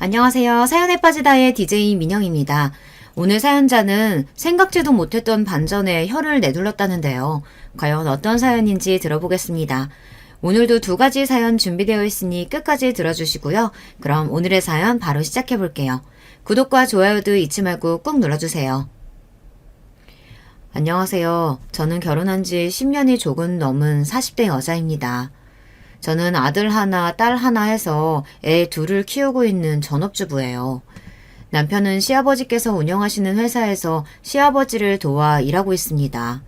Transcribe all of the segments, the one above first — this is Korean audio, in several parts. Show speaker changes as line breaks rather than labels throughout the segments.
안녕하세요. 사연에 빠지다의 DJ 민영입니다. 오늘 사연자는 생각지도 못했던 반전에 혀를 내둘렀다는데요. 과연 어떤 사연인지 들어보겠습니다. 오늘도 두 가지 사연 준비되어 있으니 끝까지 들어주시고요. 그럼 오늘의 사연 바로 시작해 볼게요. 구독과 좋아요도 잊지 말고 꾹 눌러주세요. 안녕하세요. 저는 결혼한 지 10년이 조금 넘은 40대 여자입니다. 저는 아들 하나, 딸 하나 해서 애 둘을 키우고 있는 전업주부예요. 남편은 시아버지께서 운영하시는 회사에서 시아버지를 도와 일하고 있습니다.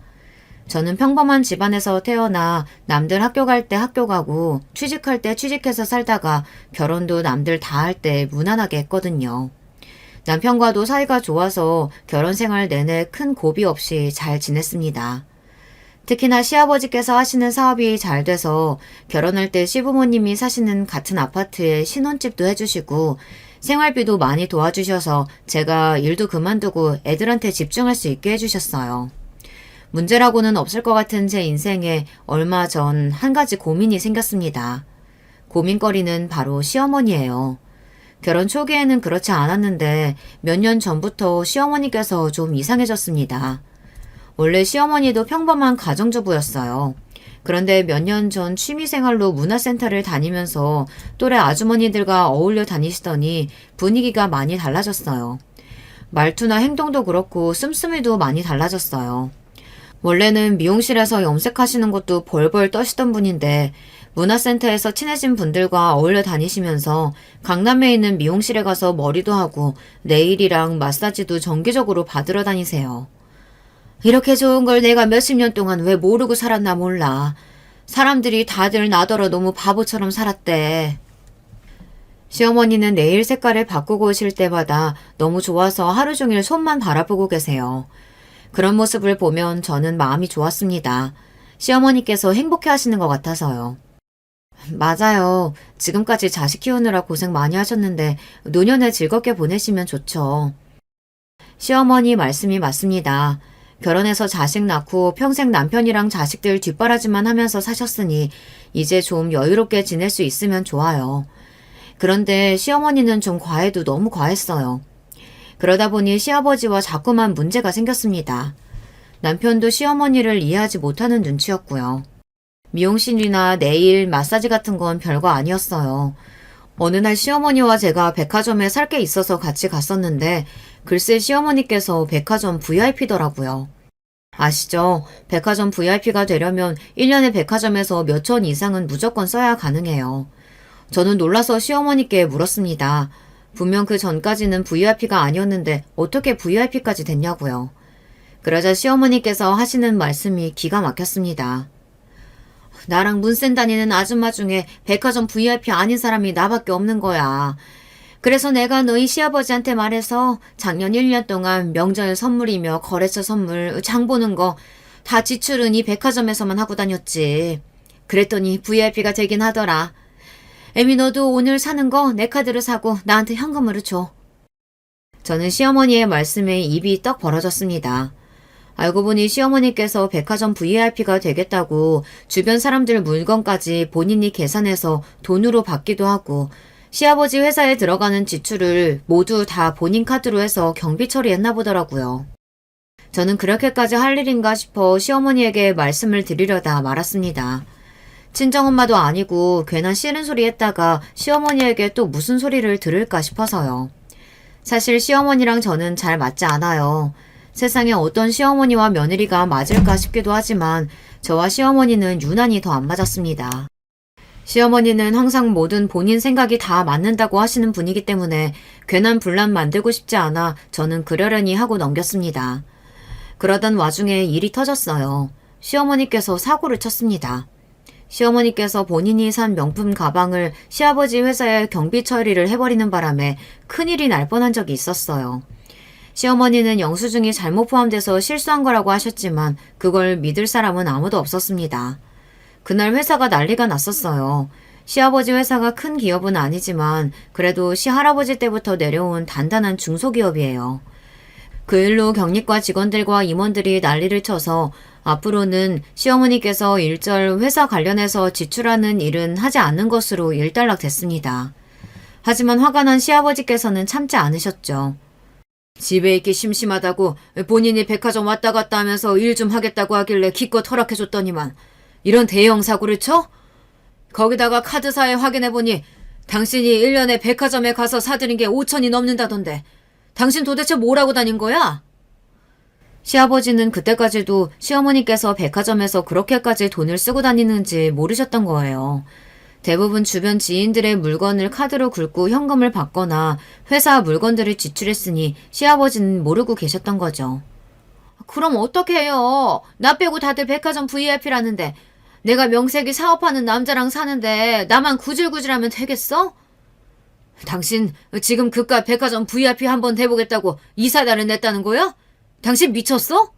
저는 평범한 집안에서 태어나 남들 학교 갈 때 학교 가고 취직할 때 취직해서 살다가 결혼도 남들 다 할 때 무난하게 했거든요. 남편과도 사이가 좋아서 결혼 생활 내내 큰 고비 없이 잘 지냈습니다. 특히나 시아버지께서 하시는 사업이 잘 돼서 결혼할 때 시부모님이 사시는 같은 아파트에 신혼집도 해주시고 생활비도 많이 도와주셔서 제가 일도 그만두고 애들한테 집중할 수 있게 해주셨어요. 문제라고는 없을 것 같은 제 인생에 얼마 전 한 가지 고민이 생겼습니다. 고민거리는 바로 시어머니예요. 결혼 초기에는 그렇지 않았는데 몇 년 전부터 시어머니께서 좀 이상해졌습니다. 원래 시어머니도 평범한 가정주부였어요. 그런데 몇 년 전 취미생활로 문화센터를 다니면서 또래 아주머니들과 어울려 다니시더니 분위기가 많이 달라졌어요. 말투나 행동도 그렇고 씀씀이도 많이 달라졌어요. 원래는 미용실에서 염색하시는 것도 벌벌 떠시던 분인데 문화센터에서 친해진 분들과 어울려 다니시면서 강남에 있는 미용실에 가서 머리도 하고 네일이랑 마사지도 정기적으로 받으러 다니세요. 이렇게 좋은 걸 내가 몇십 년 동안 왜 모르고 살았나 몰라. 사람들이 다들 나더러 너무 바보처럼 살았대. 시어머니는 네일 색깔을 바꾸고 오실 때마다 너무 좋아서 하루 종일 손만 바라보고 계세요. 그런 모습을 보면 저는 마음이 좋았습니다. 시어머니께서 행복해 하시는 것 같아서요. 맞아요. 지금까지 자식 키우느라 고생 많이 하셨는데 노년에 즐겁게 보내시면 좋죠. 시어머니 말씀이 맞습니다. 결혼해서 자식 낳고 평생 남편이랑 자식들 뒷바라지만 하면서 사셨으니 이제 좀 여유롭게 지낼 수 있으면 좋아요. 그런데 시어머니는 좀 과해도 너무 과했어요. 그러다 보니 시아버지와 자꾸만 문제가 생겼습니다. 남편도 시어머니를 이해하지 못하는 눈치였고요. 미용실이나 네일, 마사지 같은 건 별거 아니었어요. 어느 날 시어머니와 제가 백화점에 살 게 있어서 같이 갔었는데 글쎄 시어머니께서 백화점 VIP더라고요. 아시죠? 백화점 VIP가 되려면 1년에 백화점에서 몇천 이상은 무조건 써야 가능해요. 저는 놀라서 시어머니께 물었습니다. 분명 그 전까지는 VIP가 아니었는데 어떻게 VIP까지 됐냐고요. 그러자 시어머니께서 하시는 말씀이 기가 막혔습니다. 나랑 문센 다니는 아줌마 중에 백화점 VIP 아닌 사람이 나밖에 없는 거야. 그래서 내가 너희 시아버지한테 말해서 작년 1년 동안 명절 선물이며 거래처 선물, 장 보는 거 다 지출은 이 백화점에서만 하고 다녔지. 그랬더니 VIP가 되긴 하더라. 애미 너도 오늘 사는 거 내 카드로 사고 나한테 현금으로 줘. 저는 시어머니의 말씀에 입이 떡 벌어졌습니다. 알고 보니 시어머니께서 백화점 VIP가 되겠다고 주변 사람들 물건까지 본인이 계산해서 돈으로 받기도 하고 시아버지 회사에 들어가는 지출을 모두 다 본인 카드로 해서 경비 처리했나 보더라고요. 저는 그렇게까지 할 일인가 싶어 시어머니에게 말씀을 드리려다 말았습니다. 친정엄마도 아니고 괜한 싫은 소리 했다가 시어머니에게 또 무슨 소리를 들을까 싶어서요. 사실 시어머니랑 저는 잘 맞지 않아요. 세상에 어떤 시어머니와 며느리가 맞을까 싶기도 하지만 저와 시어머니는 유난히 더 안 맞았습니다. 시어머니는 항상 뭐든 본인 생각이 다 맞는다고 하시는 분이기 때문에 괜한 분란 만들고 싶지 않아 저는 그러려니 하고 넘겼습니다. 그러던 와중에 일이 터졌어요. 시어머니께서 사고를 쳤습니다. 시어머니께서 본인이 산 명품 가방을 시아버지 회사에 경비 처리를 해버리는 바람에 큰일이 날 뻔한 적이 있었어요. 시어머니는 영수증이 잘못 포함돼서 실수한 거라고 하셨지만 그걸 믿을 사람은 아무도 없었습니다. 그날 회사가 난리가 났었어요. 시아버지 회사가 큰 기업은 아니지만 그래도 시할아버지 때부터 내려온 단단한 중소기업이에요. 그 일로 경리과 직원들과 임원들이 난리를 쳐서 앞으로는 시어머니께서 일절 회사 관련해서 지출하는 일은 하지 않는 것으로 일단락됐습니다. 하지만 화가 난 시아버지께서는 참지 않으셨죠. 집에 있기 심심하다고 본인이 백화점 왔다 갔다 하면서 일 좀 하겠다고 하길래 기껏 허락해줬더니만 이런 대형 사고를 쳐? 거기다가 카드사에 확인해보니 당신이 1년에 백화점에 가서 사들인 게 5천이 넘는다던데 당신 도대체 뭐라고 다닌 거야? 시아버지는 그때까지도 시어머니께서 백화점에서 그렇게까지 돈을 쓰고 다니는지 모르셨던 거예요. 대부분 주변 지인들의 물건을 카드로 긁고 현금을 받거나 회사 물건들을 지출했으니 시아버지는 모르고 계셨던 거죠. 그럼 어떻게 해요? 나 빼고 다들 백화점 VIP라는데 내가 명색이 사업하는 남자랑 사는데 나만 구질구질하면 되겠어? 당신 지금 그깟 백화점 VIP 한번 대보겠다고 이사단을 냈다는 거야? 당신 미쳤어?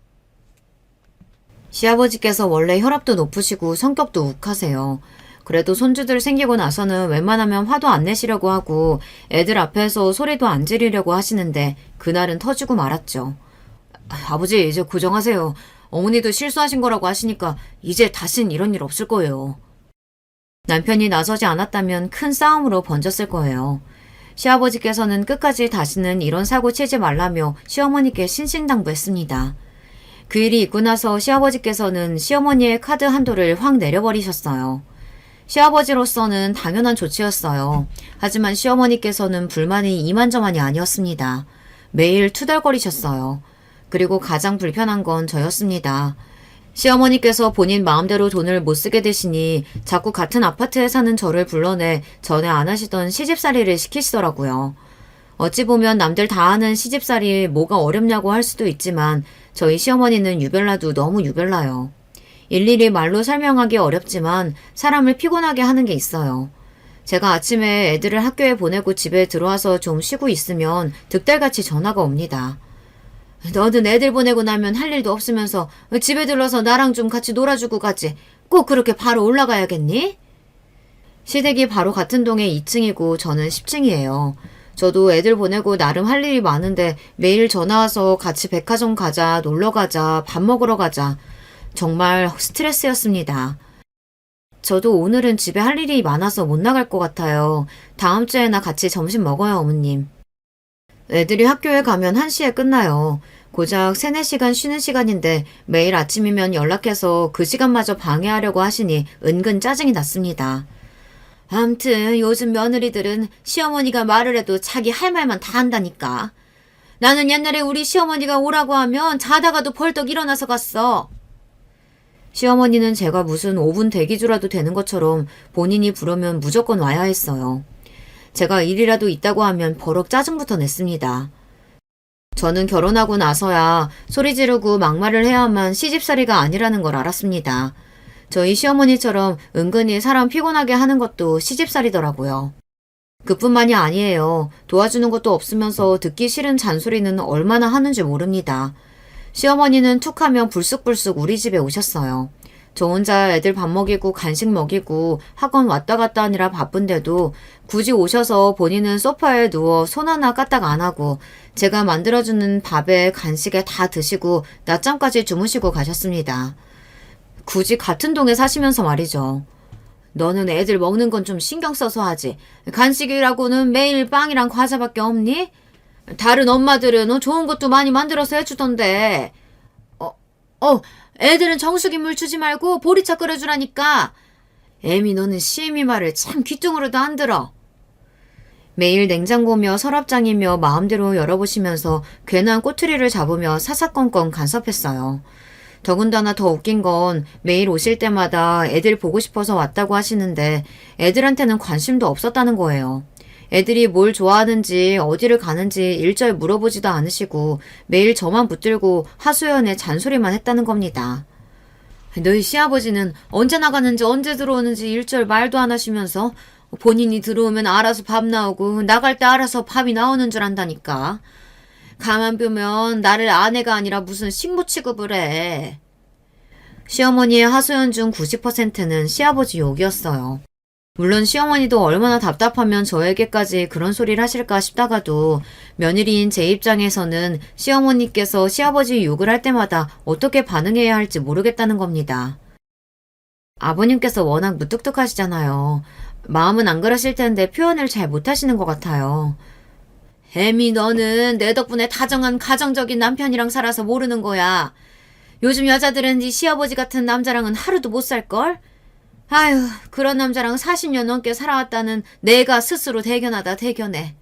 시아버지께서 원래 혈압도 높으시고 성격도 욱하세요. 그래도 손주들 생기고 나서는 웬만하면 화도 안 내시려고 하고 애들 앞에서 소리도 안 지르려고 하시는데 그날은 터지고 말았죠. 아버지 이제 고정하세요. 어머니도 실수하신 거라고 하시니까 이제 다신 이런 일 없을 거예요. 남편이 나서지 않았다면 큰 싸움으로 번졌을 거예요. 시아버지께서는 끝까지 다시는 이런 사고 치지 말라며 시어머니께 신신당부했습니다. 그 일이 있고 나서 시아버지께서는 시어머니의 카드 한도를 확 내려버리셨어요. 시아버지로서는 당연한 조치였어요. 하지만 시어머니께서는 불만이 이만저만이 아니었습니다. 매일 투덜거리셨어요. 그리고 가장 불편한 건 저였습니다. 시어머니께서 본인 마음대로 돈을 못 쓰게 되시니 자꾸 같은 아파트에 사는 저를 불러내 전에 안 하시던 시집살이를 시키시더라고요. 어찌 보면 남들 다 하는 시집살이 뭐가 어렵냐고 할 수도 있지만 저희 시어머니는 유별나도 너무 유별나요. 일일이 말로 설명하기 어렵지만 사람을 피곤하게 하는 게 있어요. 제가 아침에 애들을 학교에 보내고 집에 들어와서 좀 쉬고 있으면 득달같이 전화가 옵니다. 너는 애들 보내고 나면 할 일도 없으면서 집에 들러서 나랑 좀 같이 놀아주고 가지. 꼭 그렇게 바로 올라가야겠니? 시댁이 바로 같은 동에 2층이고 저는 10층이에요. 저도 애들 보내고 나름 할 일이 많은데 매일 전화 와서 같이 백화점 가자, 놀러 가자, 밥 먹으러 가자. 정말 스트레스였습니다. 저도 오늘은 집에 할 일이 많아서 못 나갈 것 같아요. 다음 주에나 같이 점심 먹어요, 어머님. 애들이 학교에 가면 1시에 끝나요. 고작 3, 4시간 쉬는 시간인데 매일 아침이면 연락해서 그 시간마저 방해하려고 하시니 은근 짜증이 났습니다. 암튼 요즘 며느리들은 시어머니가 말을 해도 자기 할 말만 다 한다니까. 나는 옛날에 우리 시어머니가 오라고 하면 자다가도 벌떡 일어나서 갔어. 시어머니는 제가 무슨 5분 대기주라도 되는 것처럼 본인이 부르면 무조건 와야 했어요. 제가 일이라도 있다고 하면 버럭 짜증부터 냈습니다. 저는 결혼하고 나서야 소리 지르고 막말을 해야만 시집살이가 아니라는 걸 알았습니다. 저희 시어머니처럼 은근히 사람 피곤하게 하는 것도 시집살이더라고요. 그뿐만이 아니에요. 도와주는 것도 없으면서 듣기 싫은 잔소리는 얼마나 하는지 모릅니다. 시어머니는 툭하면 불쑥불쑥 우리 집에 오셨어요. 저 혼자 애들 밥 먹이고 간식 먹이고 학원 왔다 갔다 하느라 바쁜데도 굳이 오셔서 본인은 소파에 누워 손 하나 까딱 안 하고 제가 만들어주는 밥에 간식에 다 드시고 낮잠까지 주무시고 가셨습니다. 굳이 같은 동에 사시면서 말이죠. 너는 애들 먹는 건 좀 신경 써서 하지. 간식이라고는 매일 빵이랑 과자밖에 없니? 다른 엄마들은 좋은 것도 많이 만들어서 해주던데. 애들은 정수기 물 주지 말고 보리차 끓여주라니까. 애미 너는 시애미 말을 참 귀뚱으로도 안 들어. 매일 냉장고며 서랍장이며 마음대로 열어보시면서 괜한 꼬투리를 잡으며 사사건건 간섭했어요. 더군다나 더 웃긴 건 매일 오실 때마다 애들 보고 싶어서 왔다고 하시는데 애들한테는 관심도 없었다는 거예요. 애들이 뭘 좋아하는지 어디를 가는지 일절 물어보지도 않으시고 매일 저만 붙들고 하소연에 잔소리만 했다는 겁니다. 너희 시아버지는 언제 나가는지 언제 들어오는지 일절 말도 안 하시면서 본인이 들어오면 알아서 밥 나오고 나갈 때 알아서 밥이 나오는 줄 안다니까. 가만 보면 나를 아내가 아니라 무슨 식모 취급을 해. 시어머니의 하소연 중 90%는 시아버지 욕이었어요. 물론 시어머니도 얼마나 답답하면 저에게까지 그런 소리를 하실까 싶다가도 며느리인 제 입장에서는 시어머니께서 시아버지 욕을 할 때마다 어떻게 반응해야 할지 모르겠다는 겁니다. 아버님께서 워낙 무뚝뚝하시잖아요. 마음은 안 그러실 텐데 표현을 잘 못하시는 것 같아요. 애미 너는 내 덕분에 다정한 가정적인 남편이랑 살아서 모르는 거야. 요즘 여자들은 네 시아버지 같은 남자랑은 하루도 못 살걸? 아휴, 그런 남자랑 40년 넘게 살아왔다는 내가 스스로 대견하다 대견해.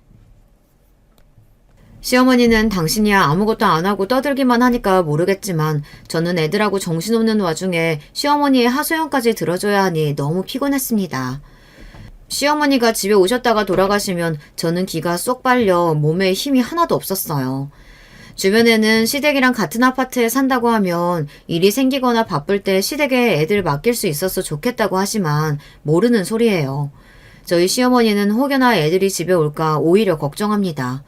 시어머니는 당신이야 아무것도 안 하고 떠들기만 하니까 모르겠지만 저는 애들하고 정신없는 와중에 시어머니의 하소연까지 들어줘야 하니 너무 피곤했습니다. 시어머니가 집에 오셨다가 돌아가시면 저는 기가 쏙 빨려 몸에 힘이 하나도 없었어요. 주변에는 시댁이랑 같은 아파트에 산다고 하면 일이 생기거나 바쁠 때 시댁에 애들 맡길 수 있어서 좋겠다고 하지만 모르는 소리예요. 저희 시어머니는 혹여나 애들이 집에 올까 오히려 걱정합니다.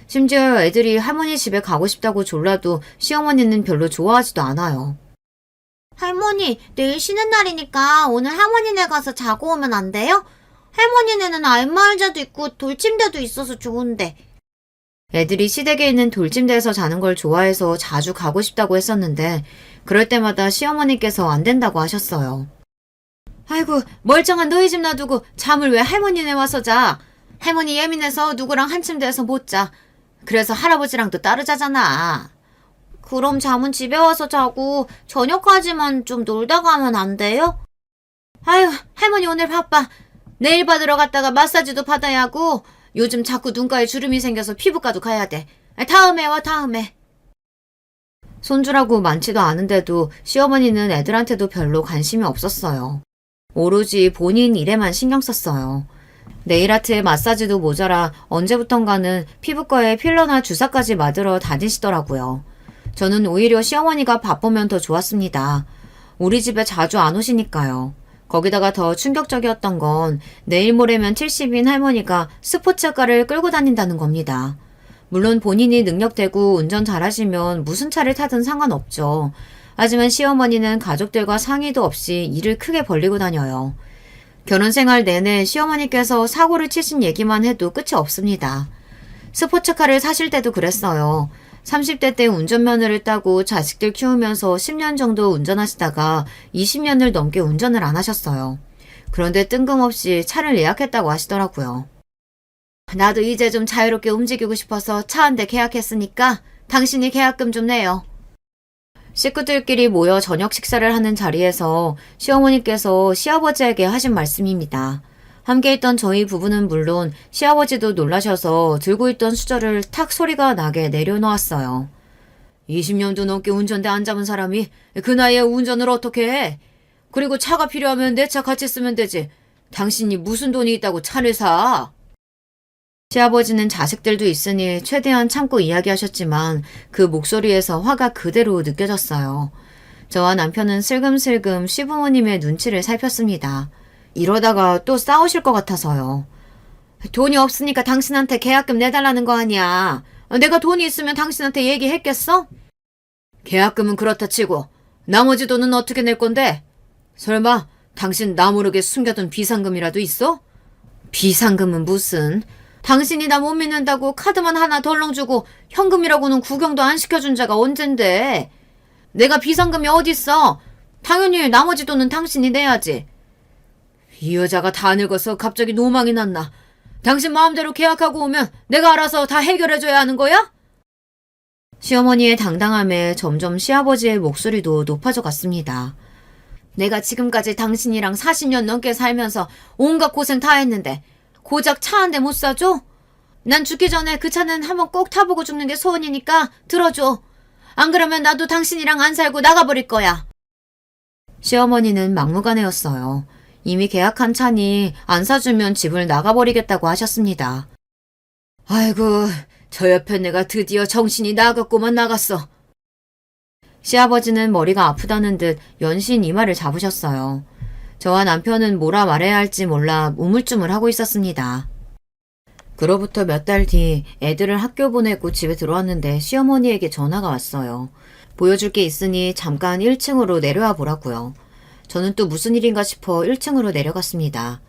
심지어 애들이 할머니 집에 가고 싶다고 졸라도 시어머니는 별로 좋아하지도 않아요. 할머니, 내일 쉬는 날이니까 오늘 할머니네 가서 자고 오면 안 돼요? 할머니네는 알마의자도 있고 돌침대도 있어서 좋은데. 애들이 시댁에 있는 돌침대에서 자는 걸 좋아해서 자주 가고 싶다고 했었는데 그럴 때마다 시어머니께서 안 된다고 하셨어요. 아이고, 멀쩡한 너희 집 놔두고 잠을 왜 할머니네 와서 자. 할머니 예민해서 누구랑 한 침대에서 못 자. 그래서 할아버지랑도 따로 자잖아. 그럼 잠은 집에 와서 자고 저녁까지만 좀 놀다 가면 안 돼요? 아유, 할머니 오늘 바빠. 네일 받으러 갔다가 마사지도 받아야 하고 요즘 자꾸 눈가에 주름이 생겨서 피부과도 가야 돼. 다음에 와, 다음에. 손주라고 많지도 않은데도 시어머니는 애들한테도 별로 관심이 없었어요. 오로지 본인 일에만 신경 썼어요. 네일아트에 마사지도 모자라 언제부턴가는 피부과에 필러나 주사까지 맞으러 다니시더라고요. 저는 오히려 시어머니가 바쁘면 더 좋았습니다. 우리 집에 자주 안 오시니까요. 거기다가 더 충격적이었던 건 내일 모레면 70인 할머니가 스포츠카를 끌고 다닌다는 겁니다. 물론 본인이 능력되고 운전 잘하시면 무슨 차를 타든 상관없죠. 하지만 시어머니는 가족들과 상의도 없이 일을 크게 벌리고 다녀요. 결혼 생활 내내 시어머니께서 사고를 치신 얘기만 해도 끝이 없습니다. 스포츠카를 사실 때도 그랬어요. 30대 때 운전면허를 따고 자식들 키우면서 10년 정도 운전하시다가 20년을 넘게 운전을 안 하셨어요. 그런데 뜬금없이 차를 예약했다고 하시더라고요. 나도 이제 좀 자유롭게 움직이고 싶어서 차 한 대 계약했으니까 당신이 계약금 좀 내요. 식구들끼리 모여 저녁 식사를 하는 자리에서 시어머니께서 시아버지에게 하신 말씀입니다. 함께 있던 저희 부부는 물론 시아버지도 놀라셔서 들고 있던 수저를 탁 소리가 나게 내려놓았어요. 20년도 넘게 운전대 안 잡은 사람이 그 나이에 운전을 어떻게 해? 그리고 차가 필요하면 내 차 같이 쓰면 되지. 당신이 무슨 돈이 있다고 차를 사? 시아버지는 자식들도 있으니 최대한 참고 이야기하셨지만 그 목소리에서 화가 그대로 느껴졌어요. 저와 남편은 슬금슬금 시부모님의 눈치를 살폈습니다. 이러다가 또 싸우실 것 같아서요. 돈이 없으니까 당신한테 계약금 내달라는 거 아니야. 내가 돈이 있으면 당신한테 얘기했겠어? 계약금은 그렇다 치고 나머지 돈은 어떻게 낼 건데? 설마 당신 나 모르게 숨겨둔 비상금이라도 있어? 비상금은 무슨... 당신이 나 못 믿는다고 카드만 하나 덜렁 주고 현금이라고는 구경도 안 시켜준 자가 언젠데. 내가 비상금이 어딨어. 당연히 나머지 돈은 당신이 내야지. 이 여자가 다 늙어서 갑자기 노망이 났나. 당신 마음대로 계약하고 오면 내가 알아서 다 해결해줘야 하는 거야? 시어머니의 당당함에 점점 시아버지의 목소리도 높아져 갔습니다. 내가 지금까지 당신이랑 40년 넘게 살면서 온갖 고생 다 했는데 고작 차 한 대 못 사줘? 난 죽기 전에 그 차는 한번 꼭 타보고 죽는 게 소원이니까 들어줘. 안 그러면 나도 당신이랑 안 살고 나가버릴 거야. 시어머니는 막무가내였어요. 이미 계약한 차니 안 사주면 집을 나가버리겠다고 하셨습니다. 아이고, 저 옆에 내가 드디어 정신이 나갔고만 나갔어. 시아버지는 머리가 아프다는 듯 연신 이마를 잡으셨어요. 저와 남편은 뭐라 말해야 할지 몰라 우물쭈물하고 있었습니다. 그로부터 몇 달 뒤 애들을 학교 보내고 집에 들어왔는데 시어머니에게 전화가 왔어요. 보여줄 게 있으니 잠깐 1층으로 내려와 보라고요. 저는 또 무슨 일인가 싶어 1층으로 내려갔습니다.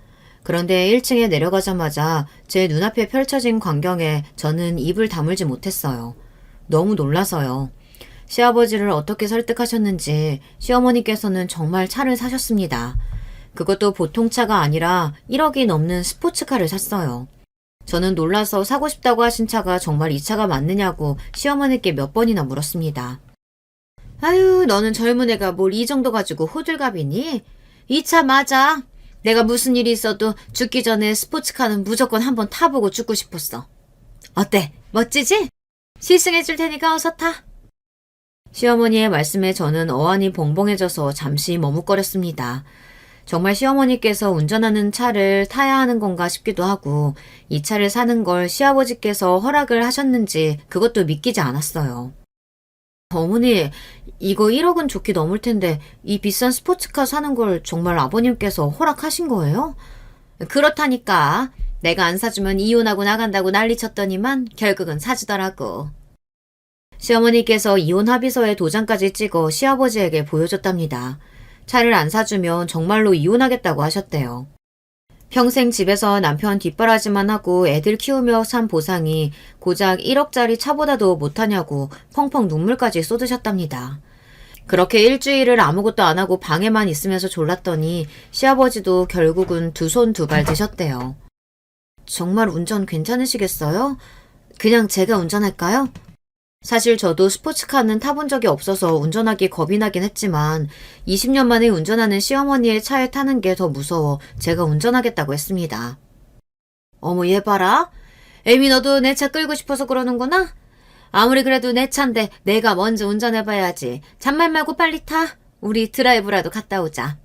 그런데 1층에 내려가자마자 제 눈앞에 펼쳐진 광경에 저는 입을 다물지 못했어요. 너무 놀라서요. 시아버지를 어떻게 설득하셨는지 시어머니께서는 정말 차를 사셨습니다. 그것도 보통 차가 아니라 1억이 넘는 스포츠카를 샀어요. 저는 놀라서 사고 싶다고 하신 차가 정말 이 차가 맞느냐고 시어머니께 몇 번이나 물었습니다. 아유, 너는 젊은 애가 뭘 이 정도 가지고 호들갑이니? 이 차 맞아. 내가 무슨 일이 있어도 죽기 전에 스포츠카는 무조건 한번 타보고 죽고 싶었어. 어때? 멋지지? 시승해줄 테니까 어서 타. 시어머니의 말씀에 저는 어안이 봉봉해져서 잠시 머뭇거렸습니다. 정말 시어머니께서 운전하는 차를 타야 하는 건가 싶기도 하고 이 차를 사는 걸 시아버지께서 허락을 하셨는지 그것도 믿기지 않았어요. 어머니, 이거 1억은 좋게 넘을 텐데 이 비싼 스포츠카 사는 걸 정말 아버님께서 허락하신 거예요? 그렇다니까. 내가 안 사주면 이혼하고 나간다고 난리쳤더니만 결국은 사주더라고. 시어머니께서 이혼 합의서에 도장까지 찍어 시아버지에게 보여줬답니다. 차를 안 사주면 정말로 이혼하겠다고 하셨대요. 평생 집에서 남편 뒷바라지만 하고 애들 키우며 산 보상이 고작 1억짜리 차보다도 못하냐고 펑펑 눈물까지 쏟으셨답니다. 그렇게 일주일을 아무것도 안 하고 방에만 있으면서 졸랐더니 시아버지도 결국은 두 손 두 발 드셨대요. 정말 운전 괜찮으시겠어요? 그냥 제가 운전할까요? 사실 저도 스포츠카는 타본 적이 없어서 운전하기 겁이 나긴 했지만 20년 만에 운전하는 시어머니의 차에 타는 게 더 무서워 제가 운전하겠다고 했습니다. 어머, 얘 봐라. 애미, 너도 내 차 끌고 싶어서 그러는구나? 아무리 그래도 내 차인데 내가 먼저 운전해봐야지. 잔말 말고 빨리 타. 우리 드라이브라도 갔다 오자.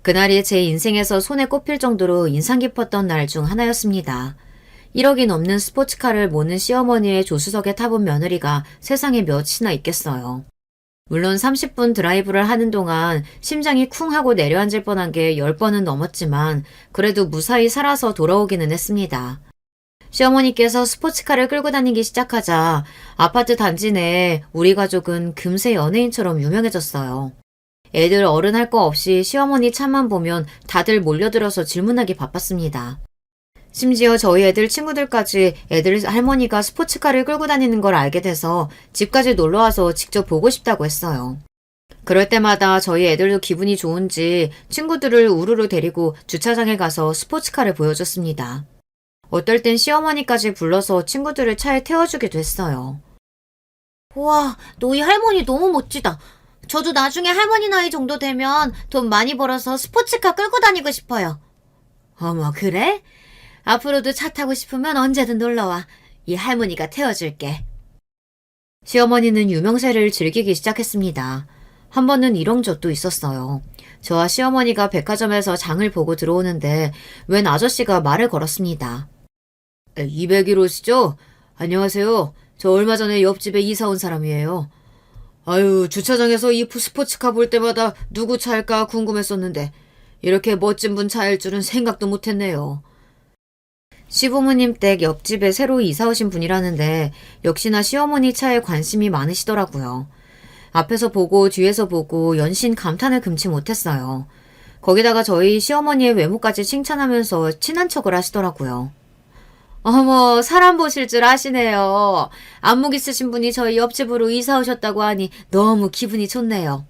그날이 제 인생에서 손에 꼽힐 정도로 인상 깊었던 날 중 하나였습니다. 1억이 넘는 스포츠카를 모는 시어머니의 조수석에 타본 며느리가 세상에 몇이나 있겠어요. 물론 30분 드라이브를 하는 동안 심장이 쿵 하고 내려앉을 뻔한 게 10번은 넘었지만 그래도 무사히 살아서 돌아오기는 했습니다. 시어머니께서 스포츠카를 끌고 다니기 시작하자 아파트 단지 내에 우리 가족은 금세 연예인처럼 유명해졌어요. 애들 어른 할 거 없이 시어머니 차만 보면 다들 몰려들어서 질문하기 바빴습니다. 심지어 저희 애들 친구들까지 애들 할머니가 스포츠카를 끌고 다니는 걸 알게 돼서 집까지 놀러와서 직접 보고 싶다고 했어요. 그럴 때마다 저희 애들도 기분이 좋은지 친구들을 우르르 데리고 주차장에 가서 스포츠카를 보여줬습니다. 어떨 땐 시어머니까지 불러서 친구들을 차에 태워주기도 했어요. 우와, 너희 할머니 너무 멋지다. 저도 나중에 할머니 나이 정도 되면 돈 많이 벌어서 스포츠카 끌고 다니고 싶어요. 어머, 그래? 앞으로도 차 타고 싶으면 언제든 놀러와. 이 할머니가 태워줄게. 시어머니는 유명세를 즐기기 시작했습니다. 한 번은 이런 적도 있었어요. 저와 시어머니가 백화점에서 장을 보고 들어오는데 웬 아저씨가 말을 걸었습니다. 201호시죠? 안녕하세요. 저 얼마 전에 옆집에 이사 온 사람이에요. 아유, 주차장에서 이 스포츠카 볼 때마다 누구 차일까 궁금했었는데 이렇게 멋진 분 차일 줄은 생각도 못했네요. 시부모님 댁 옆집에 새로 이사 오신 분이라는데 역시나 시어머니 차에 관심이 많으시더라고요. 앞에서 보고 뒤에서 보고 연신 감탄을 금치 못했어요. 거기다가 저희 시어머니의 외모까지 칭찬하면서 친한 척을 하시더라고요. 어머, 사람 보실 줄 아시네요. 안목 있으신 분이 저희 옆집으로 이사 오셨다고 하니 너무 기분이 좋네요.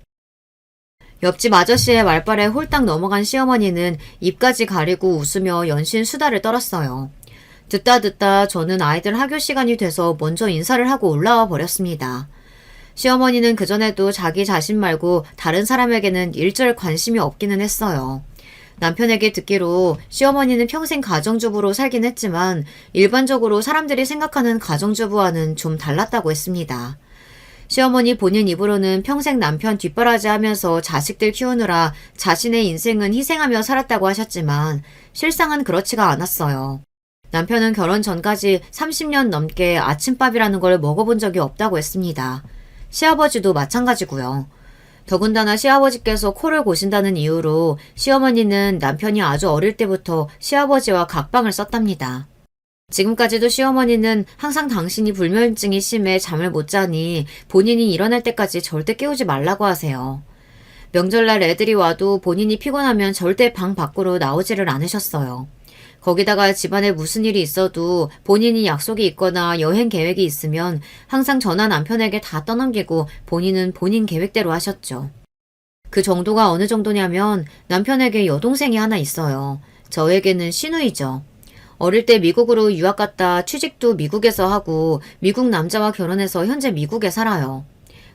옆집 아저씨의 말발에 홀딱 넘어간 시어머니는 입까지 가리고 웃으며 연신 수다를 떨었어요. 듣다 저는 아이들 학교 시간이 돼서 먼저 인사를 하고 올라와 버렸습니다. 시어머니는 그전에도 자기 자신 말고 다른 사람에게는 일절 관심이 없기는 했어요. 남편에게 듣기로 시어머니는 평생 가정주부로 살긴 했지만 일반적으로 사람들이 생각하는 가정주부와는 좀 달랐다고 했습니다. 시어머니 본인 입으로는 평생 남편 뒷바라지 하면서 자식들 키우느라 자신의 인생은 희생하며 살았다고 하셨지만 실상은 그렇지가 않았어요. 남편은 결혼 전까지 30년 넘게 아침밥이라는 걸 먹어본 적이 없다고 했습니다. 시아버지도 마찬가지고요. 더군다나 시아버지께서 코를 고신다는 이유로 시어머니는 남편이 아주 어릴 때부터 시아버지와 각방을 썼답니다. 지금까지도 시어머니는 항상 당신이 불면증이 심해 잠을 못 자니 본인이 일어날 때까지 절대 깨우지 말라고 하세요. 명절날 애들이 와도 본인이 피곤하면 절대 방 밖으로 나오지를 않으셨어요. 거기다가 집안에 무슨 일이 있어도 본인이 약속이 있거나 여행 계획이 있으면 항상 전화 남편에게 다 떠넘기고 본인은 본인 계획대로 하셨죠. 그 정도가 어느 정도냐면 남편에게 여동생이 하나 있어요. 저에게는 시누이죠. 어릴 때 미국으로 유학 갔다 취직도 미국에서 하고 미국 남자와 결혼해서 현재 미국에 살아요.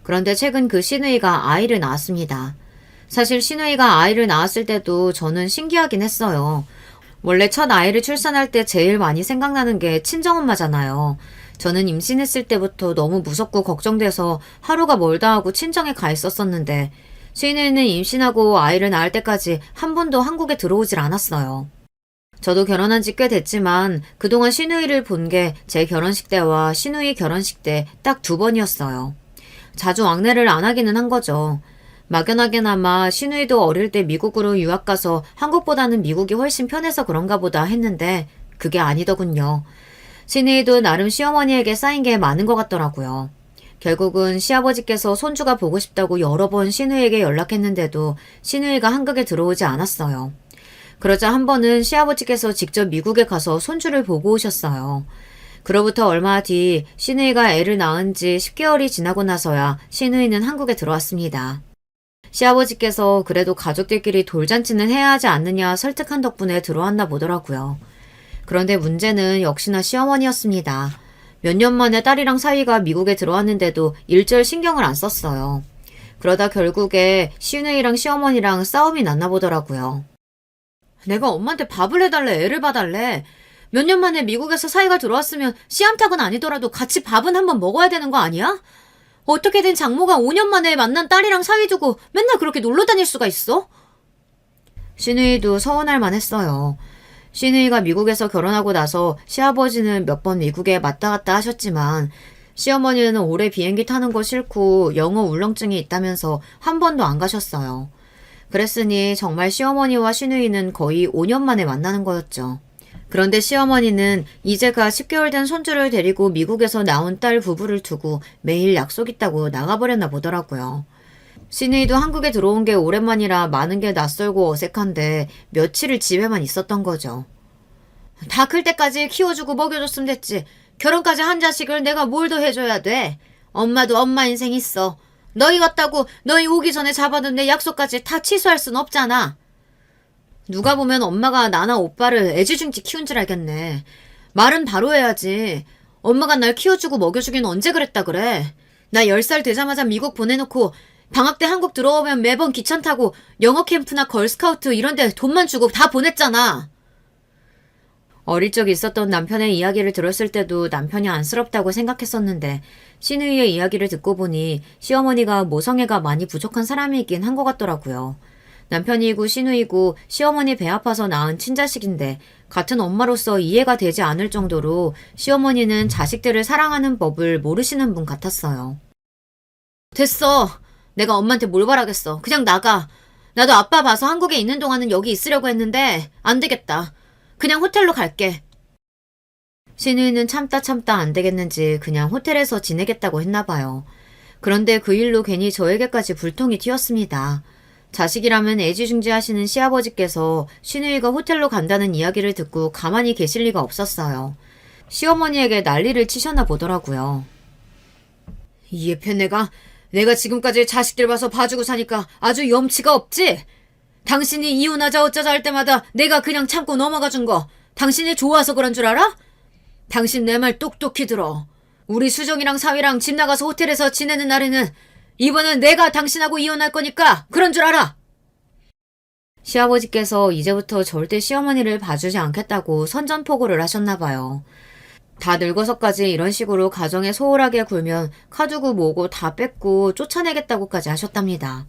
그런데 최근 그 시누이가 아이를 낳았습니다. 사실 시누이가 아이를 낳았을 때도 저는 신기하긴 했어요. 원래 첫 아이를 출산할 때 제일 많이 생각나는 게 친정엄마잖아요. 저는 임신했을 때부터 너무 무섭고 걱정돼서 하루가 멀다 하고 친정에 가 있었었는데 시누이는 임신하고 아이를 낳을 때까지 한 번도 한국에 들어오질 않았어요. 저도 결혼한 지 꽤 됐지만 그동안 시누이를 본 게 제 결혼식 때와 시누이 결혼식 때 딱 2번이었어요. 자주 왕래를 안 하기는 한 거죠. 막연하게나마 시누이도 어릴 때 미국으로 유학 가서 한국보다는 미국이 훨씬 편해서 그런가 보다 했는데 그게 아니더군요. 시누이도 나름 시어머니에게 쌓인 게 많은 것 같더라고요. 결국은 시아버지께서 손주가 보고 싶다고 여러 번 시누이에게 연락했는데도 시누이가 한국에 들어오지 않았어요. 그러자 한 번은 시아버지께서 직접 미국에 가서 손주를 보고 오셨어요. 그로부터 얼마 뒤 시누이가 애를 낳은 지 10개월이 지나고 나서야 시누이는 한국에 들어왔습니다. 시아버지께서 그래도 가족들끼리 돌잔치는 해야 하지 않느냐 설득한 덕분에 들어왔나 보더라고요. 그런데 문제는 역시나 시어머니였습니다. 몇 년 만에 딸이랑 사위가 미국에 들어왔는데도 일절 신경을 안 썼어요. 그러다 결국에 시누이랑 시어머니랑 싸움이 났나 보더라고요. 내가 엄마한테 밥을 해달래, 애를 봐달래. 몇 년 만에 미국에서 사위가 들어왔으면 씨암탉은 아니더라도 같이 밥은 한번 먹어야 되는 거 아니야? 어떻게 된 장모가 5년 만에 만난 딸이랑 사위 두고 맨날 그렇게 놀러 다닐 수가 있어? 시누이도 서운할 만했어요. 시누이가 미국에서 결혼하고 나서 시아버지는 몇 번 미국에 왔다 갔다 하셨지만 시어머니는 오래 비행기 타는 거 싫고 영어 울렁증이 있다면서 한 번도 안 가셨어요. 그랬으니 정말 시어머니와 시누이는 거의 5년 만에 만나는 거였죠. 그런데 시어머니는 이제가 10개월 된 손주를 데리고 미국에서 나온 딸 부부를 두고 매일 약속 있다고 나가버렸나 보더라고요. 시누이도 한국에 들어온 게 오랜만이라 많은 게 낯설고 어색한데 며칠을 집에만 있었던 거죠. 다 클 때까지 키워주고 먹여줬으면 됐지. 결혼까지 한 자식을 내가 뭘 더 해줘야 돼. 엄마도 엄마 인생 있어. 너희 같다고 너희 오기 전에 잡아둔 내 약속까지 다 취소할 순 없잖아. 누가 보면 엄마가 나나 오빠를 애지중지 키운 줄 알겠네. 말은 바로 해야지. 엄마가 날 키워주고 먹여주긴 언제 그랬다 그래. 나 10살 되자마자 미국 보내놓고 방학 때 한국 들어오면 매번 기차 타고 영어 캠프나 걸스카우트 이런 데 돈만 주고 다 보냈잖아. 어릴 적 있었던 남편의 이야기를 들었을 때도 남편이 안쓰럽다고 생각했었는데 시누이의 이야기를 듣고 보니 시어머니가 모성애가 많이 부족한 사람이긴 한 것 같더라고요. 남편이고 시누이고 시어머니 배 아파서 낳은 친자식인데 같은 엄마로서 이해가 되지 않을 정도로 시어머니는 자식들을 사랑하는 법을 모르시는 분 같았어요. 됐어. 내가 엄마한테 뭘 바라겠어. 그냥 나가. 나도 아빠 봐서 한국에 있는 동안은 여기 있으려고 했는데 안 되겠다. 그냥 호텔로 갈게. 시누이는 참다 안 되겠는지 그냥 호텔에서 지내겠다고 했나 봐요. 그런데 그 일로 괜히 저에게까지 불통이 튀었습니다. 자식이라면 애지중지하시는 시아버지께서 시누이가 호텔로 간다는 이야기를 듣고 가만히 계실 리가 없었어요. 시어머니에게 난리를 치셨나 보더라고요. 이 예편네가 내가 지금까지 자식들 봐서 봐주고 사니까 아주 염치가 없지? 당신이 이혼하자 어쩌자 할 때마다 내가 그냥 참고 넘어가 준 거 당신이 좋아서 그런 줄 알아? 당신 내 말 똑똑히 들어. 우리 수정이랑 사위랑 집 나가서 호텔에서 지내는 날에는 이번엔 내가 당신하고 이혼할 거니까 그런 줄 알아. 시아버지께서 이제부터 절대 시어머니를 봐주지 않겠다고 선전포고를 하셨나 봐요. 다 늙어서까지 이런 식으로 가정에 소홀하게 굴면 카드고 뭐고 다 뺏고 쫓아내겠다고까지 하셨답니다.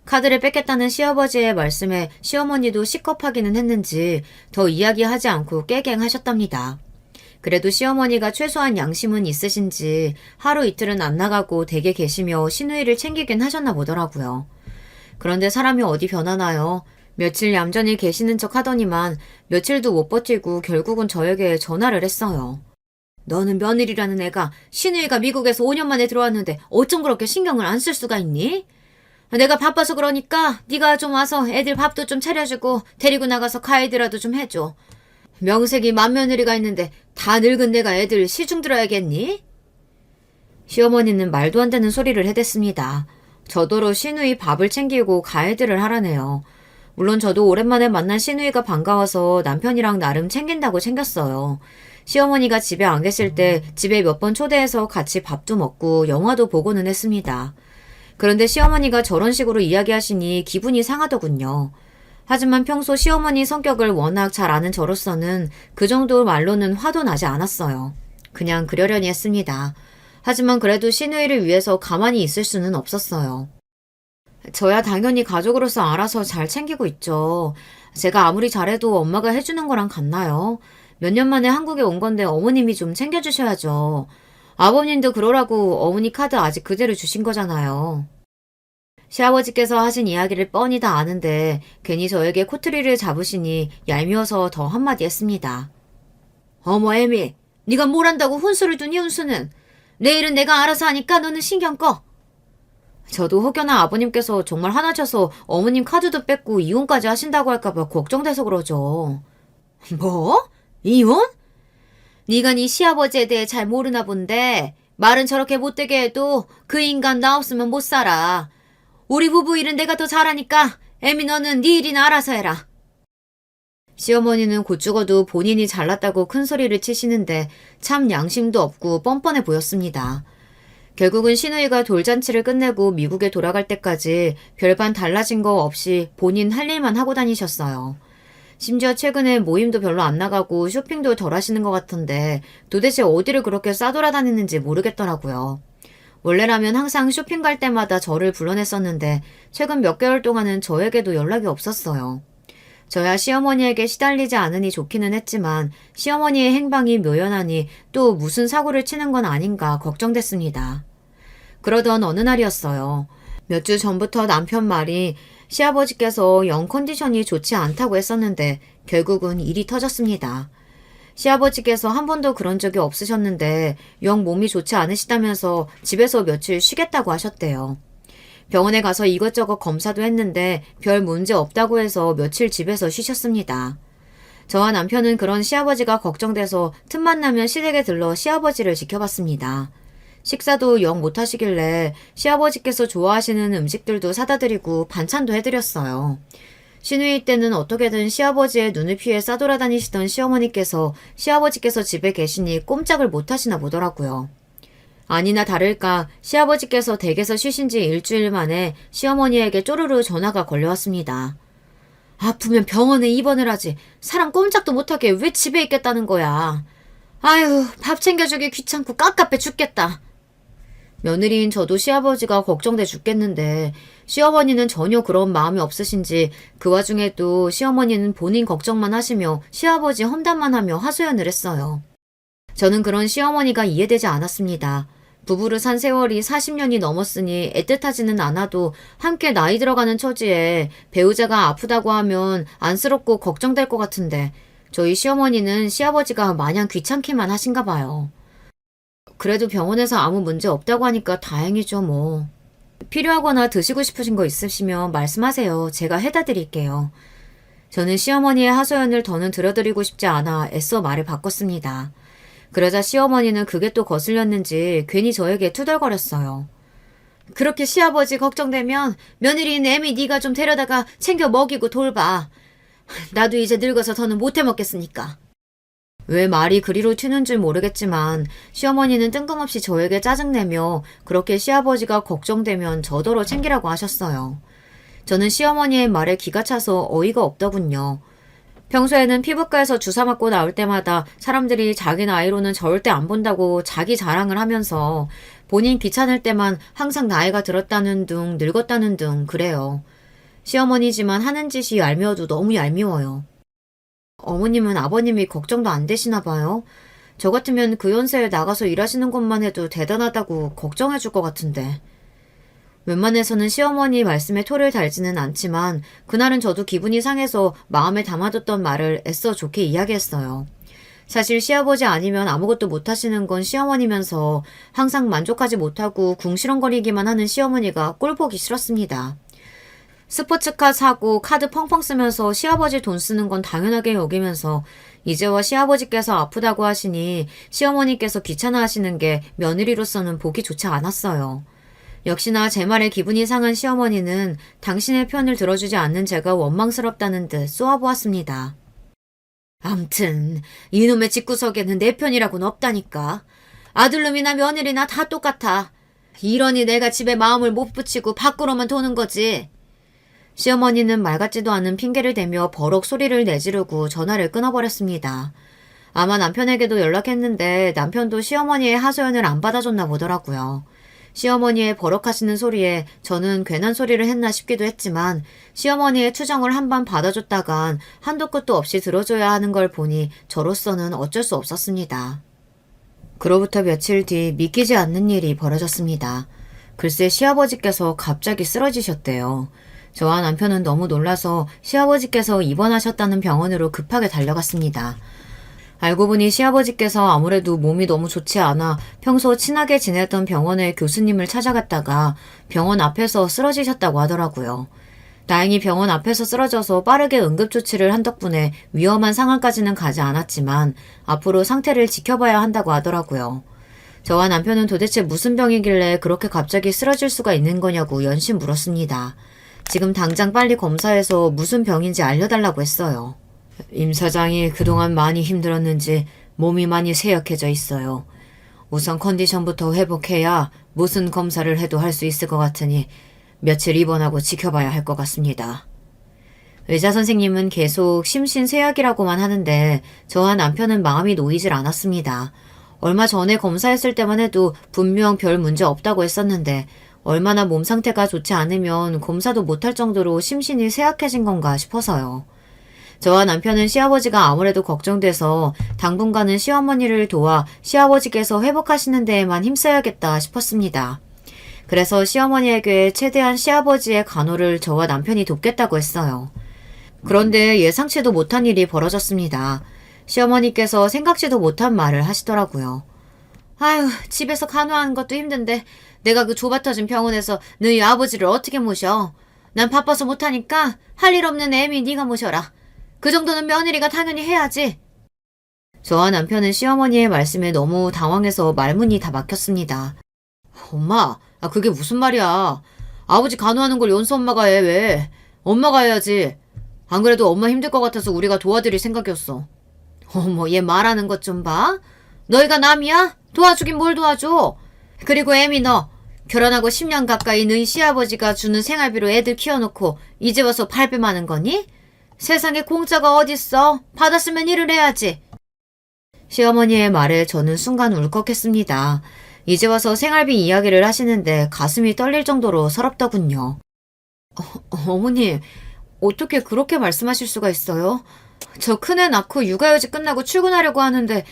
카드를 뺏겠다는 시아버지의 말씀에 시어머니도 시겁하기는 했는지 더 이야기하지 않고 깨갱하셨답니다. 그래도 시어머니가 최소한 양심은 있으신지 하루 이틀은 안 나가고 댁에 계시며 시누이를 챙기긴 하셨나 보더라고요. 그런데 사람이 어디 변하나요? 며칠 얌전히 계시는 척 하더니만 며칠도 못 버티고 결국은 저에게 전화를 했어요. 너는 며느리라는 애가 시누이가 미국에서 5년 만에 들어왔는데 어쩜 그렇게 신경을 안 쓸 수가 있니? 내가 바빠서 그러니까 네가 좀 와서 애들 밥도 좀 차려주고 데리고 나가서 과일이라도 좀 해줘. 명색이 맏며느리가 있는데 다 늙은 내가 애들 시중 들어야겠니? 시어머니는 말도 안 되는 소리를 해댔습니다. 저더러 시누이 밥을 챙기고 가이드를 하라네요. 물론 저도 오랜만에 만난 시누이가 반가워서 남편이랑 나름 챙긴다고 챙겼어요. 시어머니가 집에 안 계실 때 집에 몇 번 초대해서 같이 밥도 먹고 영화도 보고는 했습니다. 그런데 시어머니가 저런 식으로 이야기하시니 기분이 상하더군요. 하지만 평소 시어머니 성격을 워낙 잘 아는 저로서는 그 정도 말로는 화도 나지 않았어요. 그냥 그러려니 했습니다. 하지만 그래도 시누이를 위해서 가만히 있을 수는 없었어요. 저야 당연히 가족으로서 알아서 잘 챙기고 있죠. 제가 아무리 잘해도 엄마가 해주는 거랑 같나요? 몇 년 만에 한국에 온 건데 어머님이 좀 챙겨주셔야죠. 아버님도 그러라고 어머니 카드 아직 그대로 주신 거잖아요. 시아버지께서 하신 이야기를 뻔히 다 아는데 괜히 저에게 코트리를 잡으시니 얄미워서 더 한마디 했습니다. 어머 애미, 네가 뭘 안다고 혼수를 두니 혼수는. 내일은 내가 알아서 하니까 너는 신경 꺼. 저도 혹여나 아버님께서 정말 화나셔서 어머님 카드도 뺏고 이혼까지 하신다고 할까봐 걱정돼서 그러죠. 뭐? 이혼? 네가 네 시아버지에 대해 잘 모르나 본데 말은 저렇게 못되게 해도 그 인간 나 없으면 못 살아. 우리 부부 일은 내가 더 잘하니까 애미 너는 네 일이나 알아서 해라. 시어머니는 곧 죽어도 본인이 잘났다고 큰 소리를 치시는데 참 양심도 없고 뻔뻔해 보였습니다. 결국은 시누이가 돌잔치를 끝내고 미국에 돌아갈 때까지 별반 달라진 거 없이 본인 할 일만 하고 다니셨어요. 심지어 최근에 모임도 별로 안 나가고 쇼핑도 덜 하시는 것 같은데 도대체 어디를 그렇게 싸돌아다니는지 모르겠더라고요. 원래라면 항상 쇼핑 갈 때마다 저를 불러냈었는데 최근 몇 개월 동안은 저에게도 연락이 없었어요. 저야 시어머니에게 시달리지 않으니 좋기는 했지만 시어머니의 행방이 묘연하니 또 무슨 사고를 치는 건 아닌가 걱정됐습니다. 그러던 어느 날이었어요. 몇 주 전부터 남편 말이 시아버지께서 영 컨디션이 좋지 않다고 했었는데 결국은 일이 터졌습니다. 시아버지께서 한 번도 그런 적이 없으셨는데 영 몸이 좋지 않으시다면서 집에서 며칠 쉬겠다고 하셨대요. 병원에 가서 이것저것 검사도 했는데 별 문제 없다고 해서 며칠 집에서 쉬셨습니다. 저와 남편은 그런 시아버지가 걱정돼서 틈만 나면 시댁에 들러 시아버지를 지켜봤습니다. 식사도 영 못하시길래 시아버지께서 좋아하시는 음식들도 사다 드리고 반찬도 해드렸어요. 시누이 때는 어떻게든 시아버지의 눈을 피해 싸돌아다니시던 시어머니께서 시아버지께서 집에 계시니 꼼짝을 못하시나 보더라고요. 아니나 다를까 시아버지께서 댁에서 쉬신 지 일주일 만에 시어머니에게 쪼르르 전화가 걸려왔습니다. 아프면 병원에 입원을 하지. 사람 꼼짝도 못하게 왜 집에 있겠다는 거야. 아유, 밥 챙겨주기 귀찮고 깝깝해 죽겠다. 며느리인 저도 시아버지가 걱정돼 죽겠는데 시어머니는 전혀 그런 마음이 없으신지 그 와중에도 시어머니는 본인 걱정만 하시며 시아버지 험담만 하며 하소연을 했어요. 저는 그런 시어머니가 이해되지 않았습니다. 부부를 산 세월이 40년이 넘었으니 애틋하지는 않아도 함께 나이 들어가는 처지에 배우자가 아프다고 하면 안쓰럽고 걱정될 것 같은데 저희 시어머니는 시아버지가 마냥 귀찮기만 하신가 봐요. 그래도 병원에서 아무 문제 없다고 하니까 다행이죠 뭐. 필요하거나 드시고 싶으신 거 있으시면 말씀하세요. 제가 해다 드릴게요. 저는 시어머니의 하소연을 더는 들어드리고 싶지 않아 애써 말을 바꿨습니다. 그러자 시어머니는 그게 또 거슬렸는지 괜히 저에게 투덜거렸어요. 그렇게 시아버지 걱정되면 며느리인 애미 네가 좀 데려다가 챙겨 먹이고 돌봐. 나도 이제 늙어서 더는 못해 먹겠으니까. 왜 말이 그리로 튀는 줄 모르겠지만 시어머니는 뜬금없이 저에게 짜증내며 그렇게 시아버지가 걱정되면 저더러 챙기라고 하셨어요. 저는 시어머니의 말에 기가 차서 어이가 없더군요. 평소에는 피부과에서 주사 맞고 나올 때마다 사람들이 자기 나이로는 절대 안 본다고 자기 자랑을 하면서 본인 귀찮을 때만 항상 나이가 들었다는 둥 늙었다는 둥 그래요. 시어머니지만 하는 짓이 얄미워도 너무 얄미워요. 어머님은 아버님이 걱정도 안 되시나 봐요. 저 같으면 그 연세에 나가서 일하시는 것만 해도 대단하다고 걱정해 줄 것 같은데. 웬만해서는 시어머니 말씀에 토를 달지는 않지만 그날은 저도 기분이 상해서 마음에 담아뒀던 말을 애써 좋게 이야기했어요. 사실 시아버지 아니면 아무것도 못하시는 건 시어머니면서 항상 만족하지 못하고 궁시렁거리기만 하는 시어머니가 꼴보기 싫었습니다. 스포츠카 사고 카드 펑펑 쓰면서 시아버지 돈 쓰는 건 당연하게 여기면서 이제와 시아버지께서 아프다고 하시니 시어머니께서 귀찮아하시는 게 며느리로서는 보기 좋지 않았어요. 역시나 제 말에 기분이 상한 시어머니는 당신의 편을 들어주지 않는 제가 원망스럽다는 듯 쏘아보았습니다. 암튼 이놈의 집구석에는 내 편이라고는 없다니까. 아들놈이나 며느리나 다 똑같아. 이러니 내가 집에 마음을 못 붙이고 밖으로만 도는 거지. 시어머니는 말 같지도 않은 핑계를 대며 버럭 소리를 내지르고 전화를 끊어버렸습니다. 아마 남편에게도 연락했는데 남편도 시어머니의 하소연을 안 받아줬나 보더라고요. 시어머니의 버럭하시는 소리에 저는 괜한 소리를 했나 싶기도 했지만 시어머니의 투정을 한번 받아줬다간 한도 끝도 없이 들어줘야 하는 걸 보니 저로서는 어쩔 수 없었습니다. 그로부터 며칠 뒤 믿기지 않는 일이 벌어졌습니다. 글쎄 시아버지께서 갑자기 쓰러지셨대요. 저와 남편은 너무 놀라서 시아버지께서 입원하셨다는 병원으로 급하게 달려갔습니다. 알고 보니 시아버지께서 아무래도 몸이 너무 좋지 않아 평소 친하게 지냈던 병원의 교수님을 찾아갔다가 병원 앞에서 쓰러지셨다고 하더라고요. 다행히 병원 앞에서 쓰러져서 빠르게 응급조치를 한 덕분에 위험한 상황까지는 가지 않았지만 앞으로 상태를 지켜봐야 한다고 하더라고요. 저와 남편은 도대체 무슨 병이길래 그렇게 갑자기 쓰러질 수가 있는 거냐고 연신 물었습니다. 지금 당장 빨리 검사해서 무슨 병인지 알려달라고 했어요. 임 사장이 그동안 많이 힘들었는지 몸이 많이 쇠약해져 있어요. 우선 컨디션부터 회복해야 무슨 검사를 해도 할 수 있을 것 같으니 며칠 입원하고 지켜봐야 할 것 같습니다. 의사 선생님은 계속 심신쇠약이라고만 하는데 저와 남편은 마음이 놓이질 않았습니다. 얼마 전에 검사했을 때만 해도 분명 별 문제 없다고 했었는데 얼마나 몸 상태가 좋지 않으면 검사도 못할 정도로 심신이 쇠약해진 건가 싶어서요. 저와 남편은 시아버지가 아무래도 걱정돼서 당분간은 시어머니를 도와 시아버지께서 회복하시는 데에만 힘써야겠다 싶었습니다. 그래서 시어머니에게 최대한 시아버지의 간호를 저와 남편이 돕겠다고 했어요. 그런데 예상치도 못한 일이 벌어졌습니다. 시어머니께서 생각지도 못한 말을 하시더라고요. 아유, 집에서 간호하는 것도 힘든데 내가 그 좁아터진 병원에서 너희 아버지를 어떻게 모셔? 난 바빠서 못하니까 할 일 없는 애미 네가 모셔라. 그 정도는 며느리가 당연히 해야지. 저와 남편은 시어머니의 말씀에 너무 당황해서 말문이 다 막혔습니다. 엄마, 그게 무슨 말이야. 아버지 간호하는 걸 연수 엄마가 해, 왜? 엄마가 해야지. 안 그래도 엄마 힘들 것 같아서 우리가 도와드릴 생각이었어. 어머, 얘 말하는 것 좀 봐. 너희가 남이야? 도와주긴 뭘 도와줘. 그리고 애미 너 결혼하고 10년 가까이 너희 시아버지가 주는 생활비로 애들 키워놓고 이제 와서 발뺌하는 거니? 세상에 공짜가 어딨어. 받았으면 일을 해야지. 시어머니의 말에 저는 순간 울컥했습니다. 이제 와서 생활비 이야기를 하시는데 가슴이 떨릴 정도로 서럽더군요. 어머니, 어떻게 그렇게 말씀하실 수가 있어요? 저 큰애 낳고 육아휴직 끝나고 출근하려고 하는데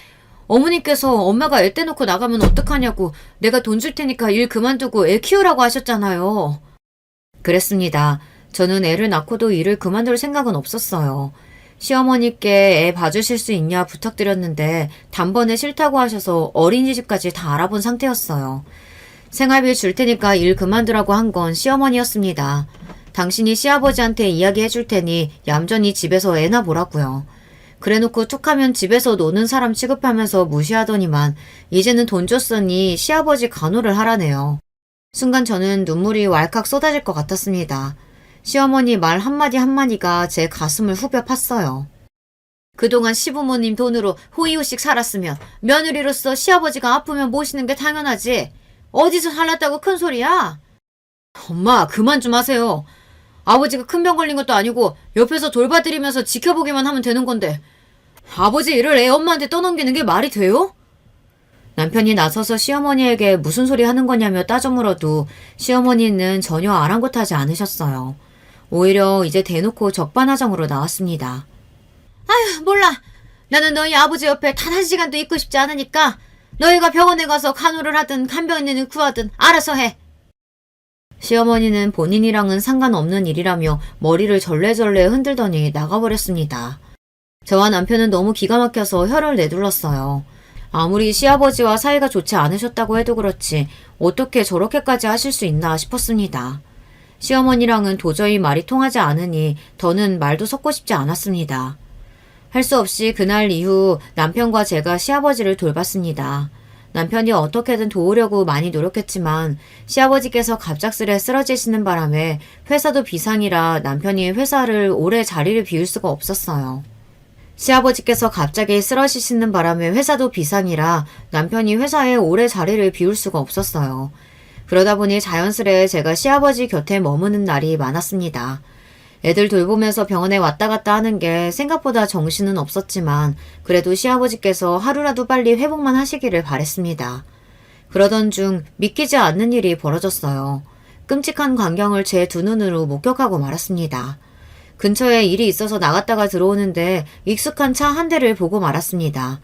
어머니께서 엄마가 애 떼놓고 나가면 어떡하냐고 내가 돈 줄 테니까 일 그만두고 애 키우라고 하셨잖아요. 그랬습니다. 저는 애를 낳고도 일을 그만둘 생각은 없었어요. 시어머니께 애 봐주실 수 있냐 부탁드렸는데 단번에 싫다고 하셔서 어린이집까지 다 알아본 상태였어요. 생활비 줄 테니까 일 그만두라고 한 건 시어머니였습니다. 당신이 시아버지한테 이야기해 줄 테니 얌전히 집에서 애나 보라고요. 그래놓고 툭하면 집에서 노는 사람 취급하면서 무시하더니만 이제는 돈 줬으니 시아버지 간호를 하라네요. 순간 저는 눈물이 왈칵 쏟아질 것 같았습니다. 시어머니 말 한마디 한마디가 제 가슴을 후벼 팠어요. 그동안 시부모님 돈으로 호의호식 살았으면 며느리로서 시아버지가 아프면 모시는 게 당연하지. 어디서 살랐다고 큰 소리야? 엄마, 그만 좀 하세요. 아버지가 큰 병 걸린 것도 아니고 옆에서 돌봐드리면서 지켜보기만 하면 되는 건데 아버지 일을 애 엄마한테 떠넘기는 게 말이 돼요? 남편이 나서서 시어머니에게 무슨 소리 하는 거냐며 따져 물어도 시어머니는 전혀 아랑곳하지 않으셨어요. 오히려 이제 대놓고 적반하장으로 나왔습니다. 아휴, 몰라. 나는 너희 아버지 옆에 단 한 시간도 있고 싶지 않으니까 너희가 병원에 가서 간호를 하든 간병인을 구하든 알아서 해. 시어머니는 본인이랑은 상관없는 일이라며 머리를 절레절레 흔들더니 나가버렸습니다. 저와 남편은 너무 기가 막혀서 혀를 내둘렀어요. 아무리 시아버지와 사이가 좋지 않으셨다고 해도 그렇지 어떻게 저렇게까지 하실 수 있나 싶었습니다. 시어머니랑은 도저히 말이 통하지 않으니 더는 말도 섞고 싶지 않았습니다. 할 수 없이 그날 이후 남편과 제가 시아버지를 돌봤습니다. 남편이 어떻게든 도우려고 많이 노력했지만 시아버지께서 갑작스레 쓰러지시는 바람에 회사도 비상이라 남편이 회사를 오래 자리를 비울 수가 없었어요. 시아버지께서 갑자기 쓰러지시는 바람에 회사도 비상이라 남편이 회사에 오래 자리를 비울 수가 없었어요. 그러다 보니 자연스레 제가 시아버지 곁에 머무는 날이 많았습니다. 애들 돌보면서 병원에 왔다 갔다 하는 게 생각보다 정신은 없었지만 그래도 시아버지께서 하루라도 빨리 회복만 하시기를 바랬습니다. 그러던 중 믿기지 않는 일이 벌어졌어요. 끔찍한 광경을 제 두 눈으로 목격하고 말았습니다. 근처에 일이 있어서 나갔다가 들어오는데 익숙한 차 한 대를 보고 말았습니다.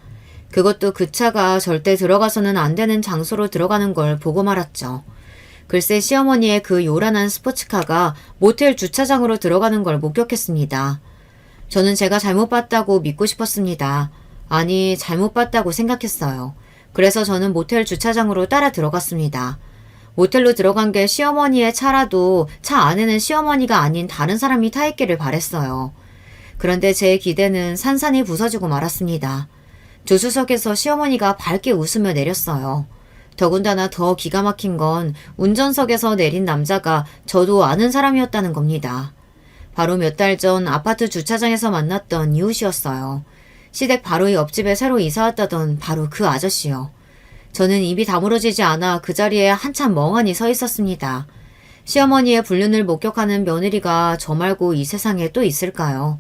그것도 그 차가 절대 들어가서는 안 되는 장소로 들어가는 걸 보고 말았죠. 글쎄 시어머니의 그 요란한 스포츠카가 모텔 주차장으로 들어가는 걸 목격했습니다. 저는 제가 잘못 봤다고 믿고 싶었습니다. 아니, 잘못 봤다고 생각했어요. 그래서 저는 모텔 주차장으로 따라 들어갔습니다. 모텔로 들어간 게 시어머니의 차라도 차 안에는 시어머니가 아닌 다른 사람이 타 있기를 바랬어요. 그런데 제 기대는 산산이 부서지고 말았습니다. 조수석에서 시어머니가 밝게 웃으며 내렸어요. 더군다나 더 기가 막힌 건 운전석에서 내린 남자가 저도 아는 사람이었다는 겁니다. 바로 몇 달 전 아파트 주차장에서 만났던 이웃이었어요. 시댁 바로 옆집에 새로 이사 왔다던 바로 그 아저씨요. 저는 입이 다물어지지 않아 그 자리에 한참 멍하니 서 있었습니다. 시어머니의 불륜을 목격하는 며느리가 저 말고 이 세상에 또 있을까요?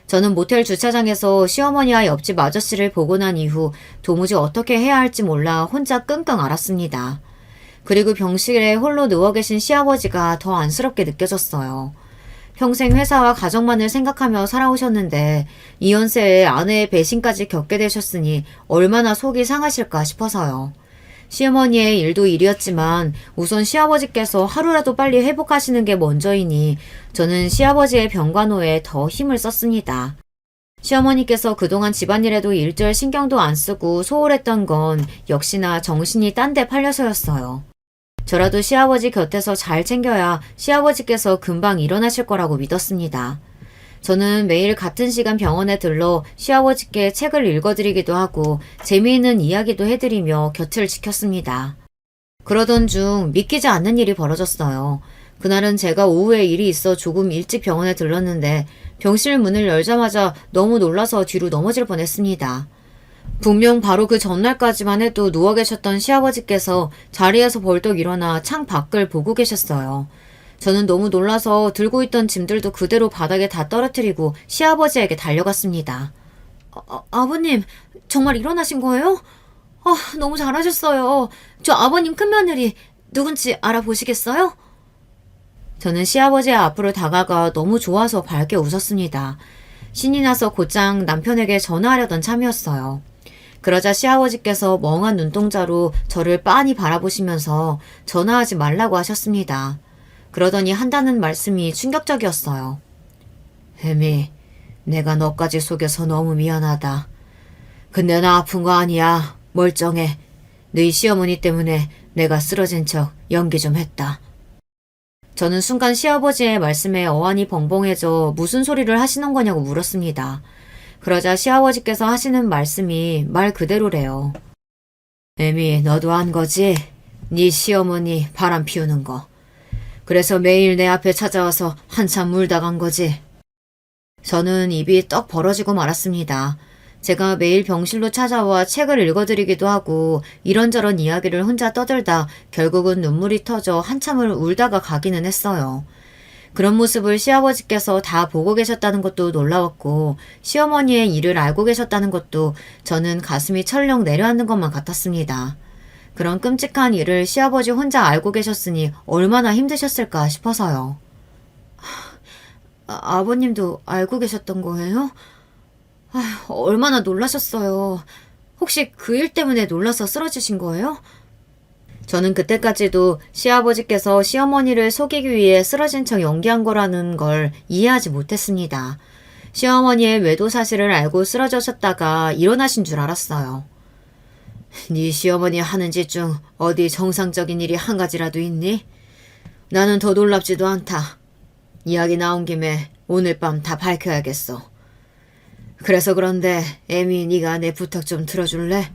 저는 모텔 주차장에서 시어머니와 옆집 아저씨를 보고 난 이후 도무지 어떻게 해야 할지 몰라 혼자 끙끙 앓았습니다. 그리고 병실에 홀로 누워 계신 시아버지가 더 안쓰럽게 느껴졌어요. 평생 회사와 가정만을 생각하며 살아오셨는데 이 연세에 아내의 배신까지 겪게 되셨으니 얼마나 속이 상하실까 싶어서요. 시어머니의 일도 일이었지만 우선 시아버지께서 하루라도 빨리 회복하시는 게 먼저이니 저는 시아버지의 병간호에 더 힘을 썼습니다. 시어머니께서 그동안 집안일에도 일절 신경도 안 쓰고 소홀했던 건 역시나 정신이 딴 데 팔려서였어요. 저라도 시아버지 곁에서 잘 챙겨야 시아버지께서 금방 일어나실 거라고 믿었습니다. 저는 매일 같은 시간 병원에 들러 시아버지께 책을 읽어드리기도 하고 재미있는 이야기도 해드리며 곁을 지켰습니다. 그러던 중 믿기지 않는 일이 벌어졌어요. 그날은 제가 오후에 일이 있어 조금 일찍 병원에 들렀는데 병실 문을 열자마자 너무 놀라서 뒤로 넘어질 뻔했습니다. 분명 바로 그 전날까지만 해도 누워 계셨던 시아버지께서 자리에서 벌떡 일어나 창 밖을 보고 계셨어요. 저는 너무 놀라서 들고 있던 짐들도 그대로 바닥에 다 떨어뜨리고 시아버지에게 달려갔습니다. 아버님, 정말 일어나신 거예요? 너무 잘하셨어요. 저 아버님 큰며느리 누군지 알아보시겠어요? 저는 시아버지 앞으로 다가가 너무 좋아서 밝게 웃었습니다. 신이 나서 곧장 남편에게 전화하려던 참이었어요. 그러자 시아버지께서 멍한 눈동자로 저를 빤히 바라보시면서 전화하지 말라고 하셨습니다. 그러더니 한다는 말씀이 충격적이었어요. 혜미, 내가 너까지 속여서 너무 미안하다. 근데 나 아픈 거 아니야. 멀쩡해. 너희 시어머니 때문에 내가 쓰러진 척 연기 좀 했다. 저는 순간 시아버지의 말씀에 어안이 벙벙해져 무슨 소리를 하시는 거냐고 물었습니다. 그러자 시아버지께서 하시는 말씀이 말 그대로래요. 혜미, 너도 한 거지? 네 시어머니 바람 피우는 거. 그래서 매일 내 앞에 찾아와서 한참 울다 간 거지. 저는 입이 떡 벌어지고 말았습니다. 제가 매일 병실로 찾아와 책을 읽어드리기도 하고 이런저런 이야기를 혼자 떠들다 결국은 눈물이 터져 한참을 울다가 가기는 했어요. 그런 모습을 시아버지께서 다 보고 계셨다는 것도 놀라웠고 시어머니의 일을 알고 계셨다는 것도 저는 가슴이 철렁 내려앉는 것만 같았습니다. 그런 끔찍한 일을 시아버지 혼자 알고 계셨으니 얼마나 힘드셨을까 싶어서요. 아버님도 알고 계셨던 거예요? 얼마나 놀라셨어요. 혹시 그 일 때문에 놀라서 쓰러지신 거예요? 저는 그때까지도 시아버지께서 시어머니를 속이기 위해 쓰러진 척 연기한 거라는 걸 이해하지 못했습니다. 시어머니의 외도 사실을 알고 쓰러졌다가 일어나신 줄 알았어요. 네 시어머니 하는 짓 중 어디 정상적인 일이 한 가지라도 있니? 나는 더 놀랍지도 않다. 이야기 나온 김에 오늘 밤 다 밝혀야겠어. 그래서 그런데 애미 네가 내 부탁 좀 들어줄래?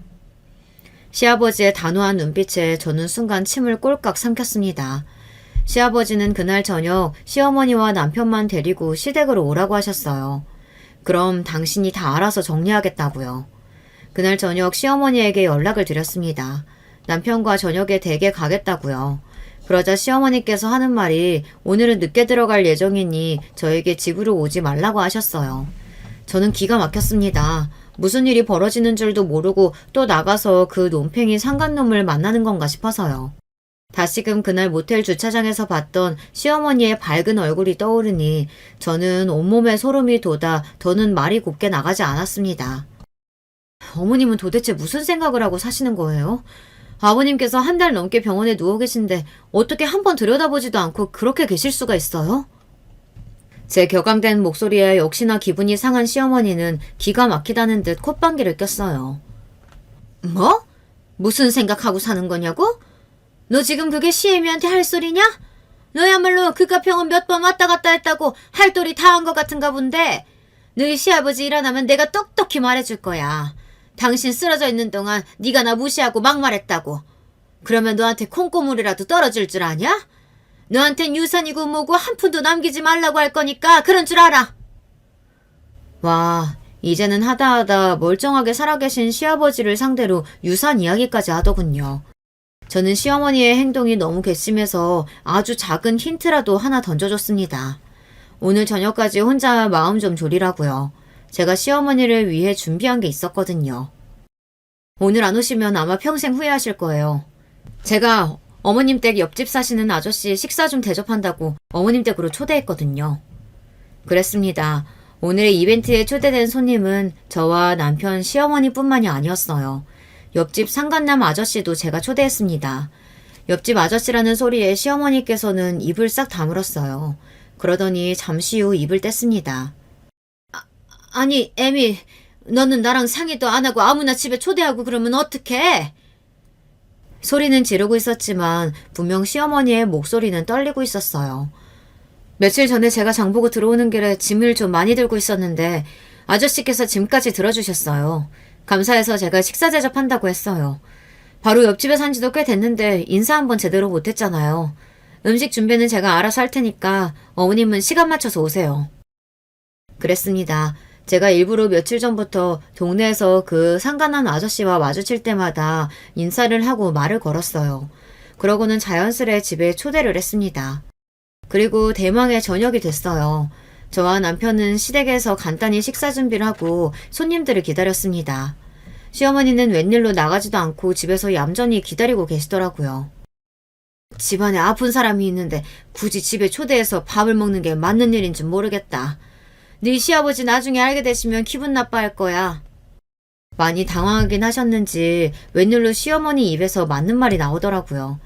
시아버지의 단호한 눈빛에 저는 순간 침을 꼴깍 삼켰습니다. 시아버지는 그날 저녁 시어머니와 남편만 데리고 시댁으로 오라고 하셨어요. 그럼 당신이 다 알아서 정리하겠다고요. 그날 저녁 시어머니에게 연락을 드렸습니다. 남편과 저녁에 댁에 가겠다고요. 그러자 시어머니께서 하는 말이 오늘은 늦게 들어갈 예정이니 저에게 집으로 오지 말라고 하셨어요. 저는 기가 막혔습니다. 무슨 일이 벌어지는 줄도 모르고 또 나가서 그 논팽이 상간놈을 만나는 건가 싶어서요. 다시금 그날 모텔 주차장에서 봤던 시어머니의 밝은 얼굴이 떠오르니 저는 온몸에 소름이 돋아 더는 말이 곱게 나가지 않았습니다. 어머님은 도대체 무슨 생각을 하고 사시는 거예요? 아버님께서 한 달 넘게 병원에 누워 계신데 어떻게 한번 들여다보지도 않고 그렇게 계실 수가 있어요? 제 격앙된 목소리에 역시나 기분이 상한 시어머니는 기가 막히다는 듯 콧방귀를 꼈어요. 뭐? 무슨 생각하고 사는 거냐고? 너 지금 그게 시애미한테 할 소리냐? 너야말로 그깟 병원 몇 번 왔다 갔다 했다고 할 도리 다 한 것 같은가 본데 너희 시아버지 일어나면 내가 똑똑히 말해줄 거야. 당신 쓰러져 있는 동안 네가 나 무시하고 막말했다고. 그러면 너한테 콩고물이라도 떨어질 줄 아냐? 너한텐 유산이고 뭐고 한 푼도 남기지 말라고 할 거니까 그런 줄 알아. 와, 이제는 하다하다 멀쩡하게 살아계신 시아버지를 상대로 유산 이야기까지 하더군요. 저는 시어머니의 행동이 너무 괘씸해서 아주 작은 힌트라도 하나 던져줬습니다. 오늘 저녁까지 혼자 마음 좀 졸이라고요. 제가 시어머니를 위해 준비한 게 있었거든요. 오늘 안 오시면 아마 평생 후회하실 거예요. 제가 어머님 댁 옆집 사시는 아저씨 식사 좀 대접한다고 어머님 댁으로 초대했거든요. 그랬습니다. 오늘의 이벤트에 초대된 손님은 저와 남편 시어머니뿐만이 아니었어요. 옆집 상간남 아저씨도 제가 초대했습니다. 옆집 아저씨라는 소리에 시어머니께서는 입을 싹 다물었어요. 그러더니 잠시 후 입을 뗐습니다. 아니, 애미, 너는 나랑 상의도 안 하고 아무나 집에 초대하고 그러면 어떡해? 소리는 지르고 있었지만 분명 시어머니의 목소리는 떨리고 있었어요. 며칠 전에 제가 장보고 들어오는 길에 짐을 좀 많이 들고 있었는데 아저씨께서 짐까지 들어주셨어요. 감사해서 제가 식사 대접한다고 했어요. 바로 옆집에 산 지도 꽤 됐는데 인사 한번 제대로 못했잖아요. 음식 준비는 제가 알아서 할 테니까 어머님은 시간 맞춰서 오세요. 그랬습니다. 제가 일부러 며칠 전부터 동네에서 그 상간한 아저씨와 마주칠 때마다 인사를 하고 말을 걸었어요. 그러고는 자연스레 집에 초대를 했습니다. 그리고 대망의 저녁이 됐어요. 저와 남편은 시댁에서 간단히 식사 준비를 하고 손님들을 기다렸습니다. 시어머니는 웬일로 나가지도 않고 집에서 얌전히 기다리고 계시더라고요. 집안에 아픈 사람이 있는데 굳이 집에 초대해서 밥을 먹는 게 맞는 일인지 모르겠다. 네 시아버지 나중에 알게 되시면 기분 나빠할 거야. 많이 당황하긴 하셨는지 웬일로 시어머니 입에서 맞는 말이 나오더라고요.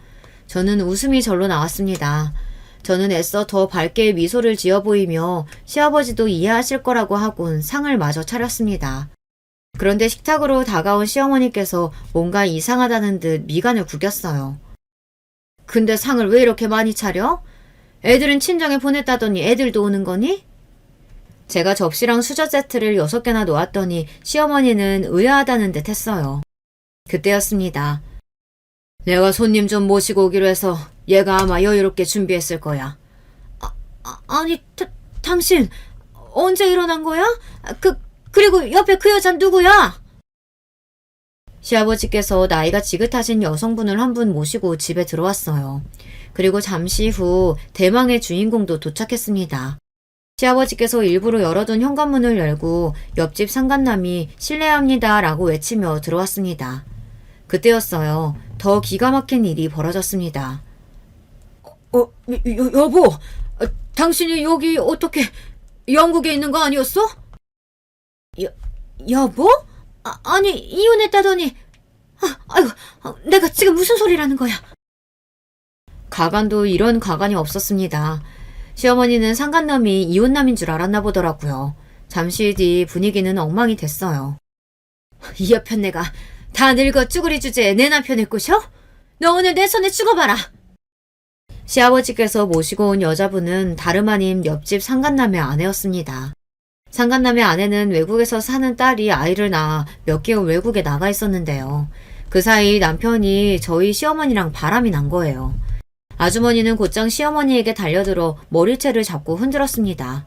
저는 웃음이 절로 나왔습니다. 저는 애써 더 밝게 미소를 지어 보이며 시아버지도 이해하실 거라고 하곤 상을 마저 차렸습니다. 그런데 식탁으로 다가온 시어머니께서 뭔가 이상하다는 듯 미간을 구겼어요. 근데 상을 왜 이렇게 많이 차려? 애들은 친정에 보냈다더니 애들도 오는 거니? 제가 접시랑 수저 세트를 6개나 놓았더니 시어머니는 의아하다는 듯 했어요. 그때였습니다. 내가 손님 좀 모시고 오기로 해서 얘가 아마 여유롭게 준비했을 거야. 아니, 당신 언제 일어난 거야? 그리고 옆에 그 여잔 누구야? 시아버지께서 나이가 지긋하신 여성분을 한 분 모시고 집에 들어왔어요. 그리고 잠시 후 대망의 주인공도 도착했습니다. 시아버지께서 일부러 열어둔 현관문을 열고 옆집 상간남이 실례합니다 라고 외치며 들어왔습니다. 그때였어요. 더 기가 막힌 일이 벌어졌습니다. 여보, 당신이 여기 어떻게 영국에 있는 거 아니었어? 여보? 아니 이혼했다더니 아이고 내가 지금 무슨 소리라는 거야. 가관도 이런 가관이 없었습니다. 시어머니는 상간남이 이혼남인 줄 알았나 보더라고요. 잠시 뒤 분위기는 엉망이 됐어요. 이 여편 내가 다 늙어 쭈구리 주제에 내 남편을 꼬셔? 너 오늘 내 손에 죽어봐라. 시아버지께서 모시고 온 여자분은 다름 아닌 옆집 상간남의 아내였습니다. 상간남의 아내는 외국에서 사는 딸이 아이를 낳아 몇 개월 외국에 나가 있었는데요. 그 사이 남편이 저희 시어머니랑 바람이 난 거예요. 아주머니는 곧장 시어머니에게 달려들어 머리채를 잡고 흔들었습니다.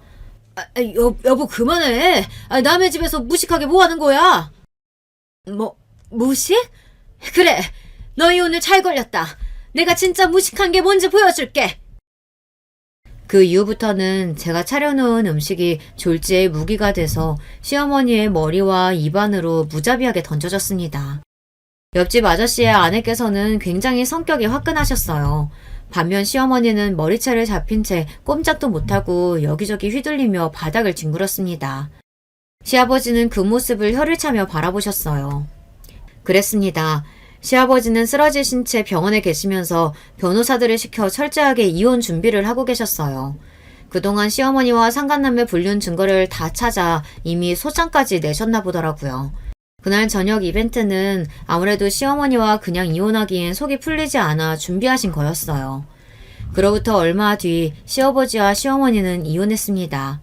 여보 그만해. 남의 집에서 무식하게 뭐 하는 거야? 무식? 그래, 너희 오늘 잘 걸렸다. 내가 진짜 무식한 게 뭔지 보여줄게. 그 이후부터는 제가 차려놓은 음식이 졸지에 무기가 돼서 시어머니의 머리와 입안으로 무자비하게 던져졌습니다. 옆집 아저씨의 아내께서는 굉장히 성격이 화끈하셨어요. 반면 시어머니는 머리채를 잡힌 채 꼼짝도 못하고 여기저기 휘둘리며 바닥을 뒹굴었습니다. 시아버지는 그 모습을 혀를 차며 바라보셨어요. 그랬습니다. 시아버지는 쓰러지신 채 병원에 계시면서 변호사들을 시켜 철저하게 이혼 준비를 하고 계셨어요. 그동안 시어머니와 상간남매 불륜 증거를 다 찾아 이미 소장까지 내셨나 보더라고요. 그날 저녁 이벤트는 아무래도 시어머니와 그냥 이혼하기엔 속이 풀리지 않아 준비하신 거였어요. 그로부터 얼마 뒤 시아버지와 시어머니는 이혼했습니다.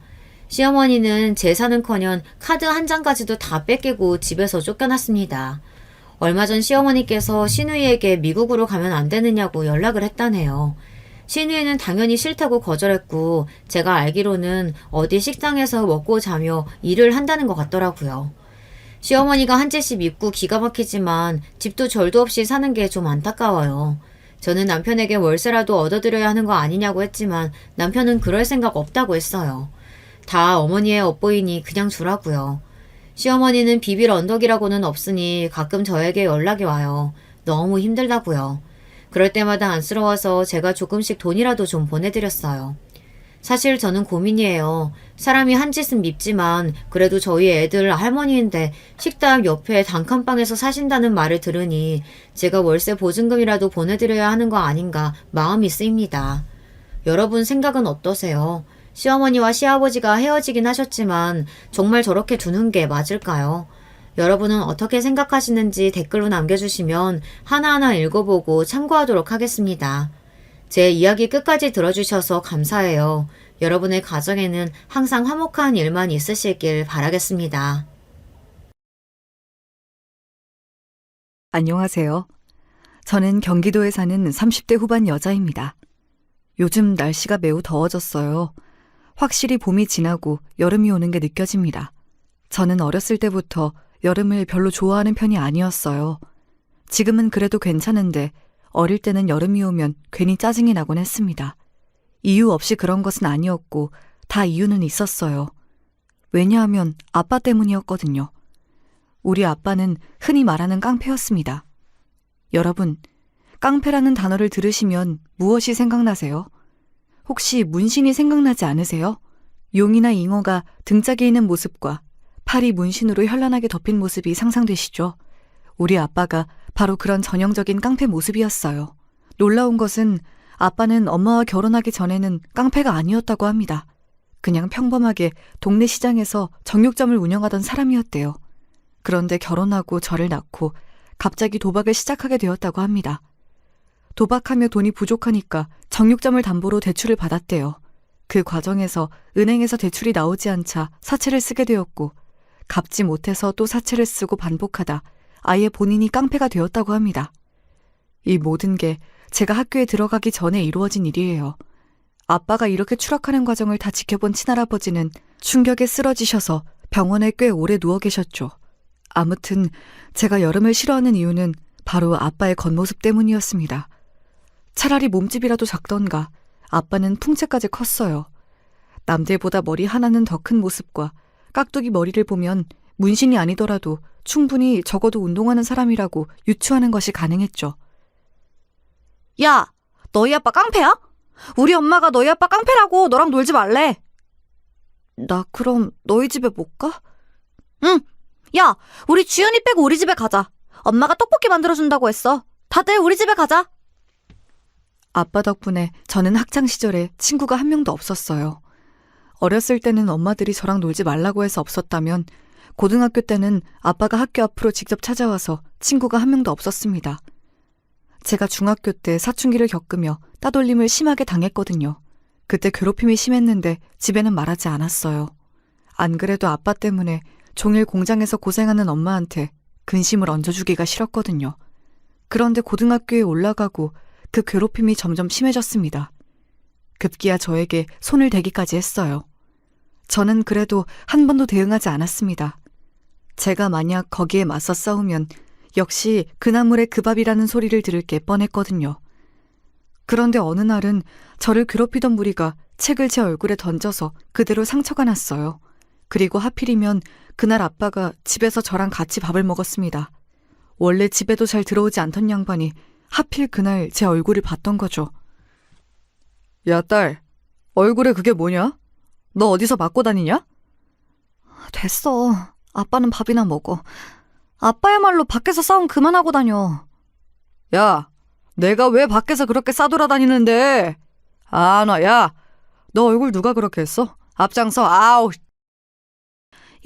시어머니는 재산은커녕 카드 한 장까지도 다 뺏기고 집에서 쫓겨났습니다. 얼마 전 시어머니께서 시누이에게 미국으로 가면 안 되느냐고 연락을 했다네요. 시누이는 당연히 싫다고 거절했고 제가 알기로는 어디 식당에서 먹고 자며 일을 한다는 것 같더라고요. 시어머니가 한 채씩 믿고 기가 막히지만 집도 절도 없이 사는 게 좀 안타까워요. 저는 남편에게 월세라도 얻어드려야 하는 거 아니냐고 했지만 남편은 그럴 생각 없다고 했어요. 다 어머니의 업보이니 그냥 주라고요. 시어머니는 비빌 언덕이라고는 없으니 가끔 저에게 연락이 와요. 너무 힘들다고요. 그럴 때마다 안쓰러워서 제가 조금씩 돈이라도 좀 보내드렸어요. 사실 저는 고민이에요. 사람이 한 짓은 밉지만 그래도 저희 애들 할머니인데 식당 옆에 단칸방에서 사신다는 말을 들으니 제가 월세 보증금이라도 보내드려야 하는 거 아닌가 마음이 쓰입니다. 여러분 생각은 어떠세요? 시어머니와 시아버지가 헤어지긴 하셨지만 정말 저렇게 두는 게 맞을까요? 여러분은 어떻게 생각하시는지 댓글로 남겨주시면 하나하나 읽어보고 참고하도록 하겠습니다. 제 이야기 끝까지 들어주셔서 감사해요. 여러분의 가정에는 항상 화목한 일만 있으시길 바라겠습니다.
안녕하세요. 저는 경기도에 사는 30대 후반 여자입니다. 요즘 날씨가 매우 더워졌어요. 확실히 봄이 지나고 여름이 오는 게 느껴집니다. 저는 어렸을 때부터 여름을 별로 좋아하는 편이 아니었어요. 지금은 그래도 괜찮은데 어릴 때는 여름이 오면 괜히 짜증이 나곤 했습니다. 이유 없이 그런 것은 아니었고 다 이유는 있었어요. 왜냐하면 아빠 때문이었거든요. 우리 아빠는 흔히 말하는 깡패였습니다. 여러분, 깡패라는 단어를 들으시면 무엇이 생각나세요? 혹시 문신이 생각나지 않으세요? 용이나 잉어가 등짝에 있는 모습과 팔이 문신으로 현란하게 덮인 모습이 상상되시죠? 우리 아빠가 바로 그런 전형적인 깡패 모습이었어요. 놀라운 것은 아빠는 엄마와 결혼하기 전에는 깡패가 아니었다고 합니다. 그냥 평범하게 동네 시장에서 정육점을 운영하던 사람이었대요. 그런데 결혼하고 저를 낳고 갑자기 도박을 시작하게 되었다고 합니다. 도박하며 돈이 부족하니까 정육점을 담보로 대출을 받았대요. 그 과정에서 은행에서 대출이 나오지 않자 사채를 쓰게 되었고 갚지 못해서 또 사채를 쓰고 반복하다 아예 본인이 깡패가 되었다고 합니다. 이 모든 게 제가 학교에 들어가기 전에 이루어진 일이에요. 아빠가 이렇게 추락하는 과정을 다 지켜본 친할아버지는 충격에 쓰러지셔서 병원에 꽤 오래 누워 계셨죠. 아무튼 제가 여름을 싫어하는 이유는 바로 아빠의 겉모습 때문이었습니다. 차라리 몸집이라도 작던가 아빠는 풍채까지 컸어요. 남들보다 머리 하나는 더 큰 모습과 깍두기 머리를 보면 문신이 아니더라도 충분히 적어도 운동하는 사람이라고 유추하는 것이 가능했죠.
야, 너희 아빠 깡패야? 우리 엄마가 너희 아빠 깡패라고 너랑 놀지 말래.
나 그럼 너희 집에 못 가?
응. 야, 우리 주연이 빼고 우리 집에 가자. 엄마가 떡볶이 만들어준다고 했어. 다들 우리 집에 가자.
아빠 덕분에 저는 학창시절에 친구가 한 명도 없었어요. 어렸을 때는 엄마들이 저랑 놀지 말라고 해서 없었다면 고등학교 때는 아빠가 학교 앞으로 직접 찾아와서 친구가 한 명도 없었습니다. 제가 중학교 때 사춘기를 겪으며 따돌림을 심하게 당했거든요. 그때 괴롭힘이 심했는데 집에는 말하지 않았어요. 안 그래도 아빠 때문에 종일 공장에서 고생하는 엄마한테 근심을 얹어주기가 싫었거든요. 그런데 고등학교에 올라가고 그 괴롭힘이 점점 심해졌습니다. 급기야 저에게 손을 대기까지 했어요. 저는 그래도 한 번도 대응하지 않았습니다. 제가 만약 거기에 맞서 싸우면 역시 그 나물의 그 밥이라는 소리를 들을 게 뻔했거든요. 그런데 어느 날은 저를 괴롭히던 무리가 책을 제 얼굴에 던져서 그대로 상처가 났어요. 그리고 하필이면 그날 아빠가 집에서 저랑 같이 밥을 먹었습니다. 원래 집에도 잘 들어오지 않던 양반이 하필 그날 제 얼굴을 봤던 거죠. 야, 딸, 얼굴에 그게 뭐냐? 너 어디서 맞고 다니냐?
됐어. 아빠는 밥이나 먹어. 아빠야말로 밖에서 싸움 그만하고 다녀.
야, 내가 왜 밖에서 그렇게 싸돌아다니는데? 야, 너 얼굴 누가 그렇게 했어? 앞장서, 아우.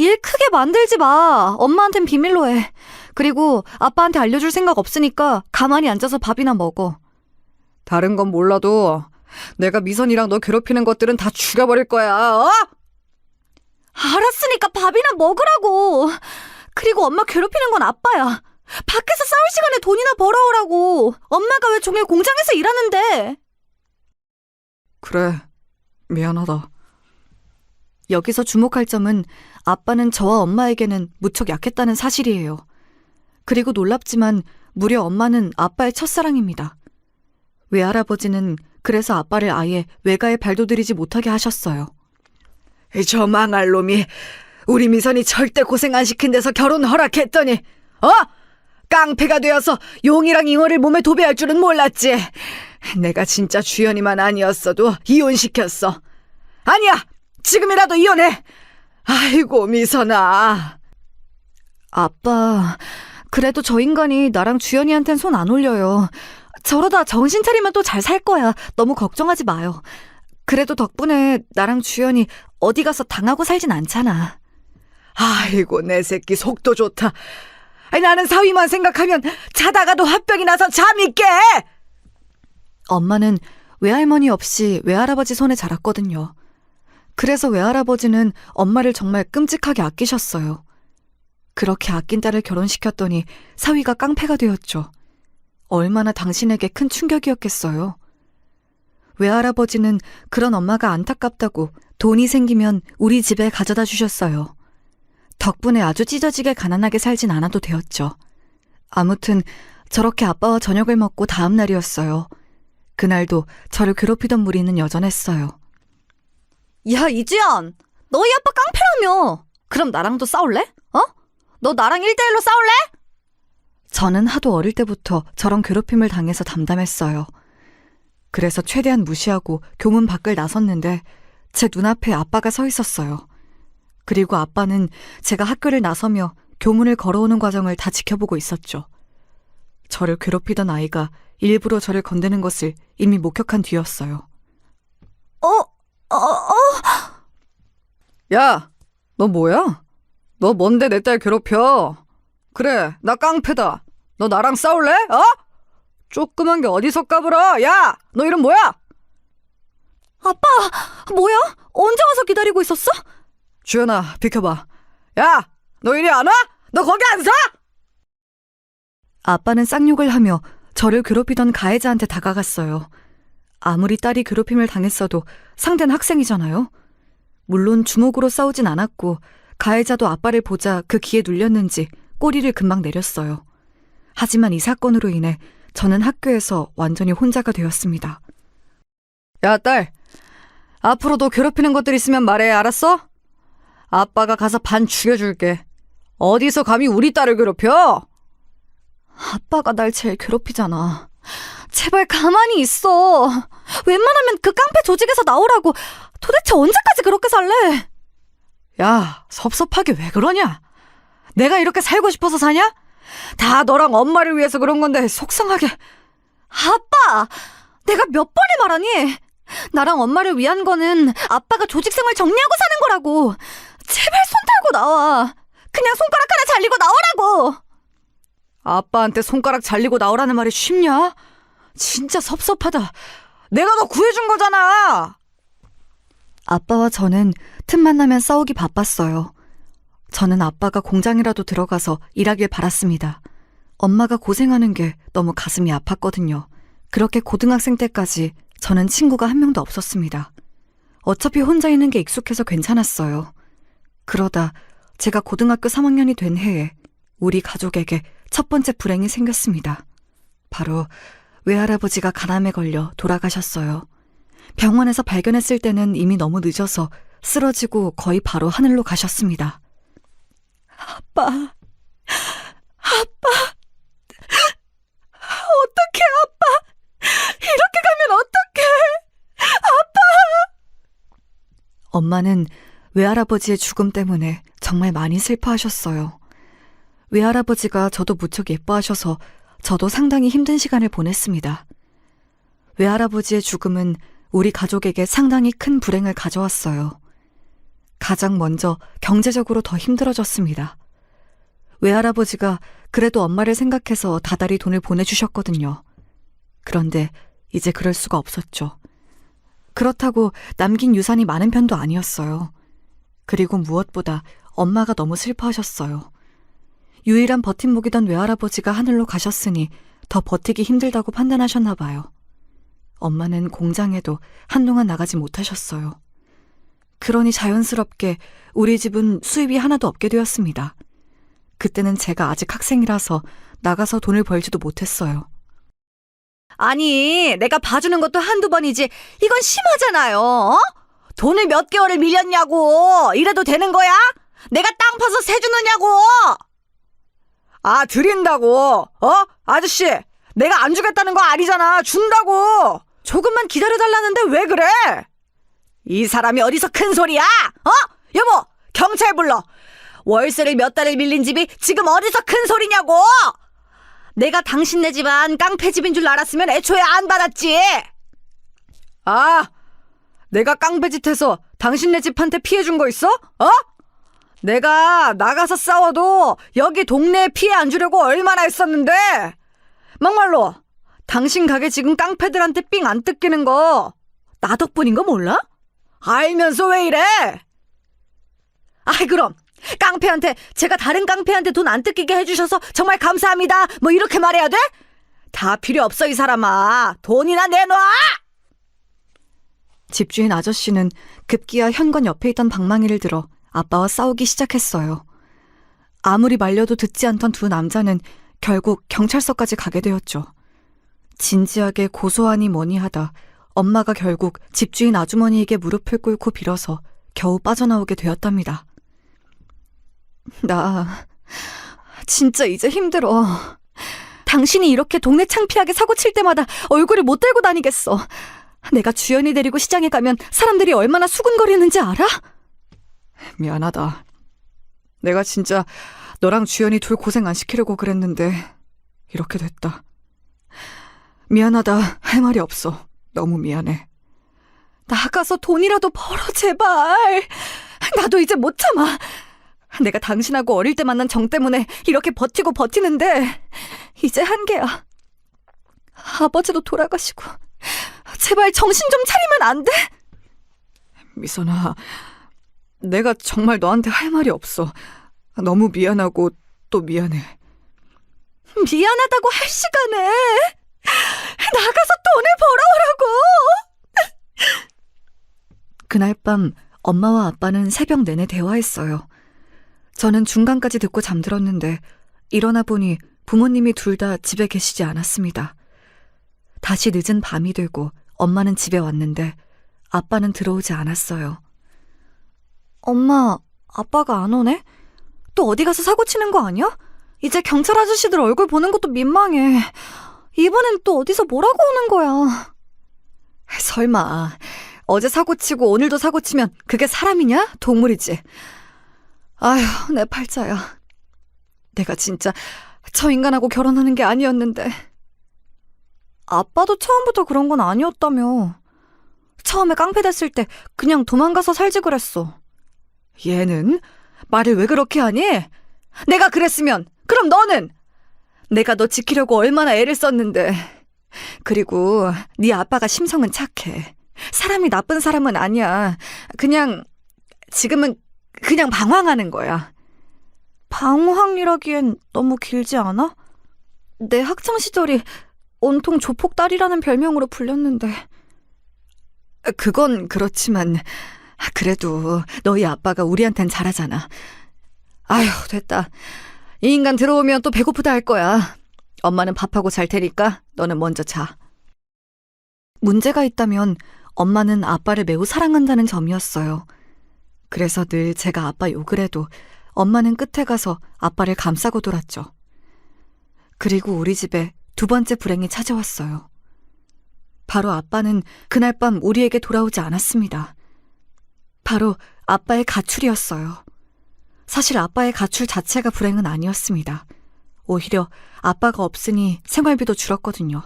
일 크게 만들지 마. 엄마한텐 비밀로 해. 그리고 아빠한테 알려줄 생각 없으니까 가만히 앉아서 밥이나 먹어.
다른 건 몰라도 내가 미선이랑 너 괴롭히는 것들은 다 죽여버릴 거야, 어?
알았으니까 밥이나 먹으라고. 그리고 엄마 괴롭히는 건 아빠야. 밖에서 싸울 시간에 돈이나 벌어오라고. 엄마가 왜 종일 공장에서 일하는데.
그래, 미안하다. 여기서 주목할 점은 아빠는 저와 엄마에게는 무척 약했다는 사실이에요. 그리고 놀랍지만 무려 엄마는 아빠의 첫사랑입니다. 외할아버지는 그래서 아빠를 아예 외가에 발도들이지 못하게 하셨어요. 저 망할 놈이 우리 미선이 절대 고생 안 시킨 데서 결혼 허락했더니 깡패가 되어서 용이랑 잉어를 몸에 도배할 줄은 몰랐지. 내가 진짜 주연이만 아니었어도 이혼시켰어. 아니야! 지금이라도 이혼해! 아이고, 미선아.
아빠, 그래도 저 인간이 나랑 주연이한텐 손 안 올려요. 저러다 정신 차리면 또 잘 살 거야. 너무 걱정하지 마요. 그래도 덕분에 나랑 주연이 어디 가서 당하고 살진 않잖아.
아이고, 내 새끼 속도 좋다. 나는 사위만 생각하면 자다가도 화병이 나서 잠이 깨!
엄마는 외할머니 없이 외할아버지 손에 자랐거든요. 그래서 외할아버지는 엄마를 정말 끔찍하게 아끼셨어요. 그렇게 아낀 딸을 결혼시켰더니 사위가 깡패가 되었죠. 얼마나 당신에게 큰 충격이었겠어요. 외할아버지는 그런 엄마가 안타깝다고 돈이 생기면 우리 집에 가져다 주셨어요. 덕분에 아주 찢어지게 가난하게 살진 않아도 되었죠. 아무튼 저렇게 아빠와 저녁을 먹고 다음 날이었어요. 그날도 저를 괴롭히던 무리는 여전했어요. 야, 이지연! 너희 아빠 깡패라며! 그럼 나랑도 싸울래? 너 나랑 1대1로 싸울래? 저는 하도 어릴 때부터 저런 괴롭힘을 당해서 담담했어요. 그래서 최대한 무시하고 교문 밖을 나섰는데 제 눈앞에 아빠가 서 있었어요. 그리고 아빠는 제가 학교를 나서며 교문을 걸어오는 과정을 다 지켜보고 있었죠. 저를 괴롭히던 아이가 일부러 저를 건드는 것을 이미 목격한 뒤였어요. 야, 너 뭐야? 너 뭔데 내 딸 괴롭혀? 그래, 나 깡패다. 너 나랑 싸울래? 조그만 게 어디서 까불어? 야, 너 이름 뭐야? 아빠, 뭐야? 언제 와서 기다리고 있었어? 주연아, 비켜봐. 야, 너 이리 안 와? 너 거기 안 서? 아빠는 쌍욕을 하며 저를 괴롭히던 가해자한테 다가갔어요. 아무리 딸이 괴롭힘을 당했어도 상대는 학생이잖아요. 물론 주먹으로 싸우진 않았고 가해자도 아빠를 보자 그 기에 눌렸는지 꼬리를 금방 내렸어요. 하지만 이 사건으로 인해 저는 학교에서 완전히 혼자가 되었습니다. 야, 딸. 앞으로 너 괴롭히는 것들 있으면 말해, 알았어? 아빠가 가서 반 죽여줄게. 어디서 감히 우리 딸을 괴롭혀? 아빠가 날 제일 괴롭히잖아. 제발 가만히 있어. 웬만하면 그 깡패 조직에서 나오라고. 도대체 언제까지 그렇게 살래? 야, 섭섭하게 왜 그러냐? 내가 이렇게 살고 싶어서 사냐? 다 너랑 엄마를 위해서 그런 건데 속상하게. 아빠! 내가 몇 번을 말하니? 나랑 엄마를 위한 거는 아빠가 조직 생활 정리하고 사는 거라고. 제발 손 달고 나와. 그냥 손가락 하나 잘리고 나오라고. 아빠한테 손가락 잘리고 나오라는 말이 쉽냐? 진짜 섭섭하다. 내가 너 구해준 거잖아. 아빠와 저는 틈만 나면 싸우기 바빴어요. 저는 아빠가 공장이라도 들어가서 일하길 바랐습니다. 엄마가 고생하는 게 너무 가슴이 아팠거든요. 그렇게 고등학생 때까지 저는 친구가 한 명도 없었습니다. 어차피 혼자 있는 게 익숙해서 괜찮았어요. 그러다 제가 고등학교 3학년이 된 해에 우리 가족에게 첫 번째 불행이 생겼습니다. 바로 외할아버지가 간암에 걸려 돌아가셨어요. 병원에서 발견했을 때는 이미 너무 늦어서 쓰러지고 거의 바로 하늘로 가셨습니다. 아빠, 어떡해, 아빠! 이렇게 가면 어떡해! 엄마는 외할아버지의 죽음 때문에 정말 많이 슬퍼하셨어요. 외할아버지가 저도 무척 예뻐하셔서 저도 상당히 힘든 시간을 보냈습니다. 외할아버지의 죽음은 우리 가족에게 상당히 큰 불행을 가져왔어요. 가장 먼저 경제적으로 더 힘들어졌습니다. 외할아버지가 그래도 엄마를 생각해서 다달이 돈을 보내주셨거든요. 그런데 이제 그럴 수가 없었죠. 그렇다고 남긴 유산이 많은 편도 아니었어요. 그리고 무엇보다 엄마가 너무 슬퍼하셨어요. 유일한 버팀목이던 외할아버지가 하늘로 가셨으니 더 버티기 힘들다고 판단하셨나 봐요. 엄마는 공장에도 한동안 나가지 못하셨어요. 그러니 자연스럽게 우리 집은 수입이 하나도 없게 되었습니다. 그때는 제가 아직 학생이라서 나가서 돈을 벌지도 못했어요.
아니, 내가 봐주는 것도 한두 번이지. 이건 심하잖아요. 어? 돈을 몇 개월을 밀렸냐고. 이래도 되는 거야? 내가 땅 파서 세 주느냐고.
아, 드린다고. 아저씨, 내가 안 주겠다는 거 아니잖아. 준다고.
조금만 기다려달라는데 왜 그래? 이 사람이 어디서 큰 소리야? 여보, 경찰 불러. 월세를 몇 달을 밀린 집이 지금 어디서 큰 소리냐고. 내가 당신네 집안 깡패집인 줄 알았으면 애초에 안 받았지.
아, 내가 깡패짓해서 당신네 집한테 피해 준 거 있어? 내가 나가서 싸워도 여기 동네에 피해 안 주려고 얼마나 했었는데. 막말로 당신 가게 지금 깡패들한테 삥 안 뜯기는 거 나 덕분인 거 몰라? 알면서 왜 이래?
아이, 그럼 깡패한테 제가 다른 깡패한테 돈 안 뜯기게 해주셔서 정말 감사합니다 뭐 이렇게 말해야 돼? 다 필요 없어, 이 사람아. 돈이나 내놔.
집주인 아저씨는 급기야 현관 옆에 있던 방망이를 들어 아빠와 싸우기 시작했어요. 아무리 말려도 듣지 않던 두 남자는 결국 경찰서까지 가게 되었죠. 진지하게 고소하니 뭐니 하다 엄마가 결국 집주인 아주머니에게 무릎을 꿇고 빌어서 겨우 빠져나오게 되었답니다. 나 진짜 이제 힘들어. 당신이 이렇게 동네 창피하게 사고 칠 때마다 얼굴을 못 들고 다니겠어. 내가 주연이 데리고 시장에 가면 사람들이 얼마나 수군거리는지 알아? 미안하다. 내가 진짜 너랑 주연이 둘 고생 안 시키려고 그랬는데 이렇게 됐다. 미안하다. 할 말이 없어. 너무 미안해. 나가서 돈이라도 벌어, 제발. 나도 이제 못 참아. 내가 당신하고 어릴 때 만난 정 때문에 이렇게 버티고 버티는데 이제 한계야. 아버지도 돌아가시고 제발 정신 좀 차리면 안 돼? 미선아, 내가 정말 너한테 할 말이 없어. 너무 미안하고 또 미안해.
미안하다고 할 시간에 나가서 돈을 벌어오라고.
그날 밤 엄마와 아빠는 새벽 내내 대화했어요. 저는 중간까지 듣고 잠들었는데 일어나 보니 부모님이 둘 다 집에 계시지 않았습니다. 다시 늦은 밤이 되고 엄마는 집에 왔는데 아빠는 들어오지 않았어요. 엄마, 아빠가 안 오네? 또 어디 가서 사고 치는 거 아니야? 이제 경찰 아저씨들 얼굴 보는 것도 민망해. 이번엔 또 어디서 뭐라고 오는 거야? 설마 어제 사고 치고 오늘도 사고 치면 그게 사람이냐? 동물이지. 아휴, 내 팔자야. 내가 진짜 저 인간하고 결혼하는 게 아니었는데. 아빠도 처음부터 그런 건 아니었다며. 처음에 깡패 됐을 때 그냥 도망가서 살지 그랬어. 얘는 말을 왜 그렇게 하니? 내가 그랬으면 그럼 너는? 내가 너 지키려고 얼마나 애를 썼는데. 그리고 네 아빠가 심성은 착해. 사람이 나쁜 사람은 아니야. 지금은 그냥 방황하는 거야. 방황이라기엔 너무 길지 않아? 내 학창시절이 온통 조폭딸이라는 별명으로 불렸는데. 그건 그렇지만 그래도 너희 아빠가 우리한텐 잘하잖아. 아휴, 됐다. 이 인간 들어오면 또 배고프다 할 거야. 엄마는 밥하고 잘 테니까 너는 먼저 자. 문제가 있다면 엄마는 아빠를 매우 사랑한다는 점이었어요. 그래서 늘 제가 아빠 욕을 해도 엄마는 끝에 가서 아빠를 감싸고 돌았죠. 그리고 우리 집에 두 번째 불행이 찾아왔어요. 바로 아빠는 그날 밤 우리에게 돌아오지 않았습니다. 바로 아빠의 가출이었어요. 사실 아빠의 가출 자체가 불행은 아니었습니다. 오히려 아빠가 없으니 생활비도 줄었거든요.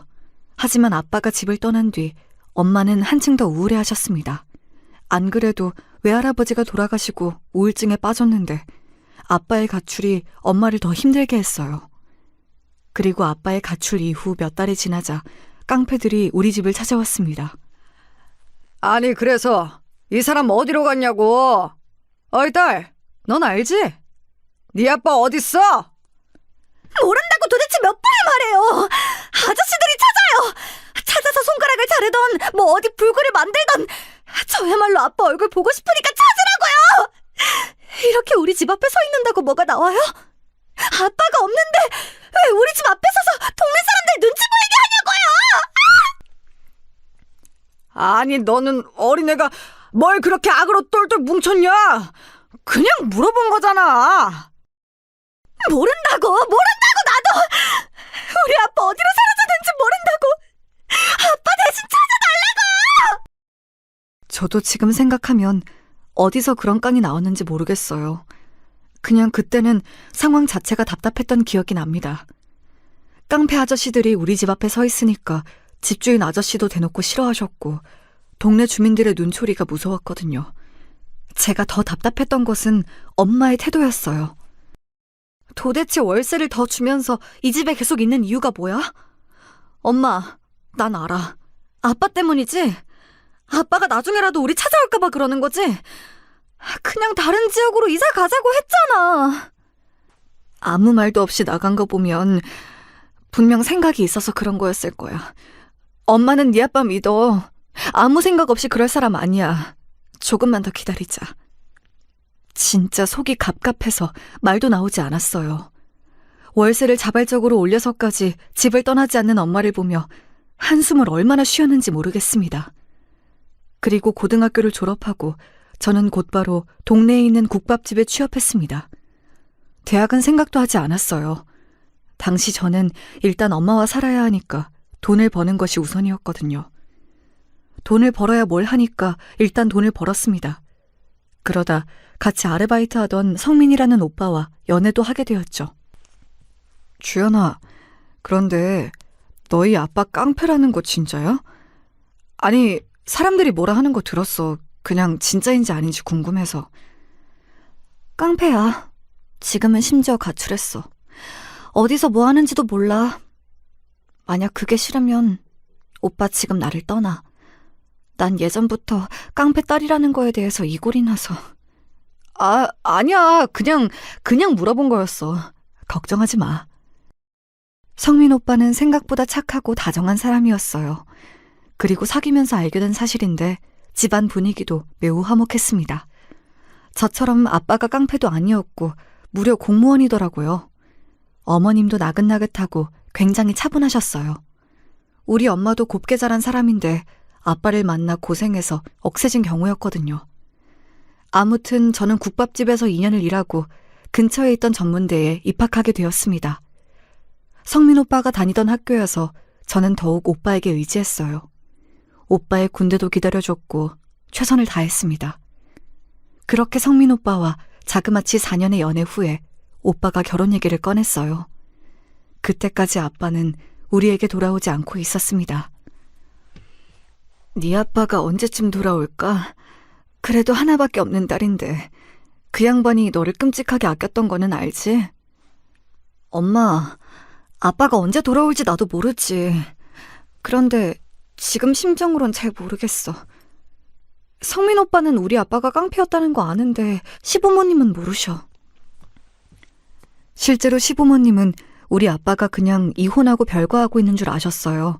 하지만 아빠가 집을 떠난 뒤 엄마는 한층 더 우울해하셨습니다. 안 그래도 외할아버지가 돌아가시고 우울증에 빠졌는데 아빠의 가출이 엄마를 더 힘들게 했어요. 그리고 아빠의 가출 이후 몇 달이 지나자 깡패들이 우리 집을 찾아왔습니다. 아니, 그래서 이 사람 어디로 갔냐고. 어이 딸, 넌 알지? 네 아빠 어딨어? 모른다고 도대체 몇 번을 말해요. 아저씨들이 찾아요. 찾아서 손가락을 자르던 뭐 어디 불구를 만들던 저야말로 아빠 얼굴 보고 싶으니까 찾으라고요. 이렇게 우리 집 앞에 서 있는다고 뭐가 나와요? 아빠가 없는데 왜 우리 집 앞에 서서 동네 사람들 눈치 보이게 하냐고요? 아니, 너는 어린애가 뭘 그렇게 악으로 똘똘 뭉쳤냐? 그냥 물어본 거잖아. 모른다고 나도. 우리 아빠 어디로 사라졌는지 모른다고. 아빠 대신 찾아달라고. 저도 지금 생각하면 어디서 그런 깡이 나왔는지 모르겠어요. 그냥 그때는 상황 자체가 답답했던 기억이 납니다. 깡패 아저씨들이 우리 집 앞에 서 있으니까 집주인 아저씨도 대놓고 싫어하셨고 동네 주민들의 눈초리가 무서웠거든요. 제가 더 답답했던 것은 엄마의 태도였어요. 도대체 월세를 더 주면서 이 집에 계속 있는 이유가 뭐야? 엄마, 난 알아. 아빠 때문이지? 아빠가 나중에라도 우리 찾아올까봐 그러는 거지? 그냥 다른 지역으로 이사 가자고 했잖아. 아무 말도 없이 나간 거 보면 분명 생각이 있어서 그런 거였을 거야. 엄마는 네 아빠 믿어. 아무 생각 없이 그럴 사람 아니야. 조금만 더 기다리자. 진짜 속이 갑갑해서 말도 나오지 않았어요. 월세를 자발적으로 올려서까지 집을 떠나지 않는 엄마를 보며 한숨을 얼마나 쉬었는지 모르겠습니다. 그리고 고등학교를 졸업하고 저는 곧바로 동네에 있는 국밥집에 취업했습니다. 대학은 생각도 하지 않았어요. 당시 저는 일단 엄마와 살아야 하니까 돈을 버는 것이 우선이었거든요. 돈을 벌어야 뭘 하니까 일단 돈을 벌었습니다. 그러다 같이 아르바이트 하던 성민이라는 오빠와 연애도 하게 되었죠. 주연아, 그런데 너희 아빠 깡패라는 거 진짜야? 아니, 사람들이 뭐라 하는 거 들었어. 그냥 진짜인지 아닌지 궁금해서. 깡패야. 지금은 심지어 가출했어. 어디서 뭐 하는지도 몰라. 만약 그게 싫으면 오빠 지금 나를 떠나. 난 예전부터 깡패 딸이라는 거에 대해서 이골이 나서. 아니야. 그냥 물어본 거였어. 걱정하지 마. 성민 오빠는 생각보다 착하고 다정한 사람이었어요. 그리고 사귀면서 알게 된 사실인데 집안 분위기도 매우 화목했습니다. 저처럼 아빠가 깡패도 아니었고 무려 공무원이더라고요. 어머님도 나긋나긋하고 굉장히 차분하셨어요. 우리 엄마도 곱게 자란 사람인데 아빠를 만나 고생해서 억세진 경우였거든요. 아무튼 저는 국밥집에서 2년을 일하고 근처에 있던 전문대에 입학하게 되었습니다. 성민 오빠가 다니던 학교여서 저는 더욱 오빠에게 의지했어요. 오빠의 군대도 기다려줬고 최선을 다했습니다. 그렇게 성민 오빠와 자그마치 4년의 연애 후에 오빠가 결혼 얘기를 꺼냈어요. 그때까지 아빠는 우리에게 돌아오지 않고 있었습니다. 네 아빠가 언제쯤 돌아올까? 그래도 하나밖에 없는 딸인데 그 양반이 너를 끔찍하게 아꼈던 거는 알지? 엄마, 아빠가 언제 돌아올지 나도 모르지. 그런데 지금 심정으론 잘 모르겠어. 성민 오빠는 우리 아빠가 깡패였다는 거 아는데 시부모님은 모르셔. 실제로 시부모님은 우리 아빠가 그냥 이혼하고 별거하고 있는 줄 아셨어요.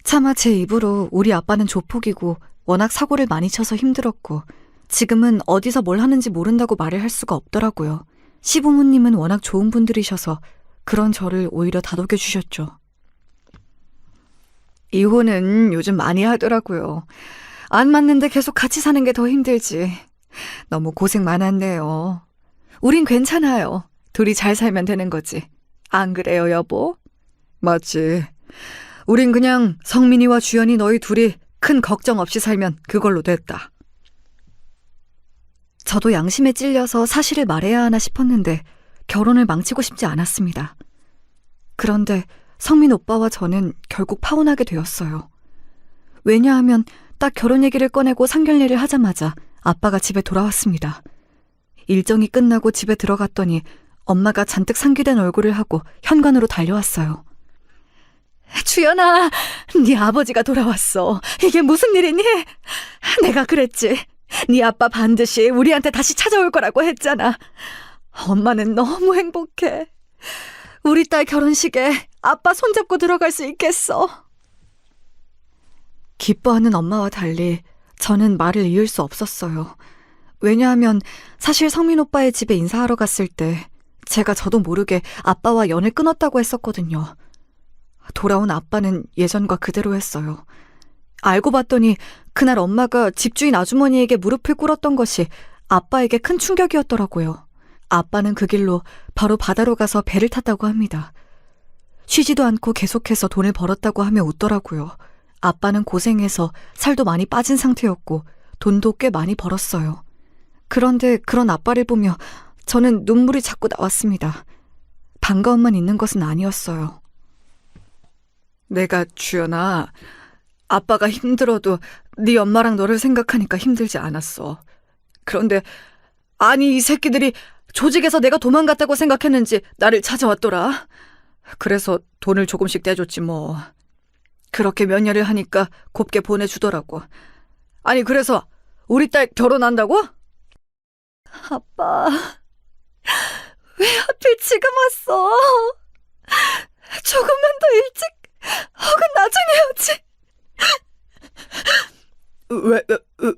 차마 제 입으로 우리 아빠는 조폭이고 워낙 사고를 많이 쳐서 힘들었고 지금은 어디서 뭘 하는지 모른다고 말을 할 수가 없더라고요. 시부모님은 워낙 좋은 분들이셔서 그런 저를 오히려 다독여 주셨죠. 이혼은 요즘 많이 하더라고요. 안 맞는데 계속 같이 사는 게 더 힘들지. 너무 고생 많았네요. 우린 괜찮아요. 둘이 잘 살면 되는 거지. 안 그래요, 여보? 맞지. 우린 그냥 성민이와 주연이 너희 둘이 큰 걱정 없이 살면 그걸로 됐다. 저도 양심에 찔려서 사실을 말해야 하나 싶었는데 결혼을 망치고 싶지 않았습니다. 그런데 성민 오빠와 저는 결국 파혼하게 되었어요. 왜냐하면 딱 결혼 얘기를 꺼내고 상견례를 하자마자 아빠가 집에 돌아왔습니다. 일정이 끝나고 집에 들어갔더니 엄마가 잔뜩 상기된 얼굴을 하고 현관으로 달려왔어요. 주연아, 네 아버지가 돌아왔어. 이게 무슨 일이니? 내가 그랬지. 네 아빠 반드시 우리한테 다시 찾아올 거라고 했잖아. 엄마는 너무 행복해. 우리 딸 결혼식에 아빠 손잡고 들어갈 수 있겠어. 기뻐하는 엄마와 달리 저는 말을 이을 수 없었어요. 왜냐하면 사실 성민 오빠의 집에 인사하러 갔을 때 제가 저도 모르게 아빠와 연을 끊었다고 했었거든요. 돌아온 아빠는 예전과 그대로였어요. 알고 봤더니 그날 엄마가 집주인 아주머니에게 무릎을 꿇었던 것이 아빠에게 큰 충격이었더라고요. 아빠는 그 길로 바로 바다로 가서 배를 탔다고 합니다. 쉬지도 않고 계속해서 돈을 벌었다고 하며 웃더라고요. 아빠는 고생해서 살도 많이 빠진 상태였고 돈도 꽤 많이 벌었어요. 그런데 그런 아빠를 보며 저는 눈물이 자꾸 나왔습니다. 반가움만 있는 것은 아니었어요. 내가 주연아, 아빠가 힘들어도 네 엄마랑 너를 생각하니까 힘들지 않았어. 그런데 아니 이 새끼들이 조직에서 내가 도망갔다고 생각했는지 나를 찾아왔더라. 그래서 돈을 조금씩 떼줬지 뭐. 그렇게 몇 년을 하니까 곱게 보내주더라고. 아니 그래서 우리 딸 결혼한다고? 아빠, 왜 하필 지금 왔어? 조금만 더 일찍 혹은 나중에 오지.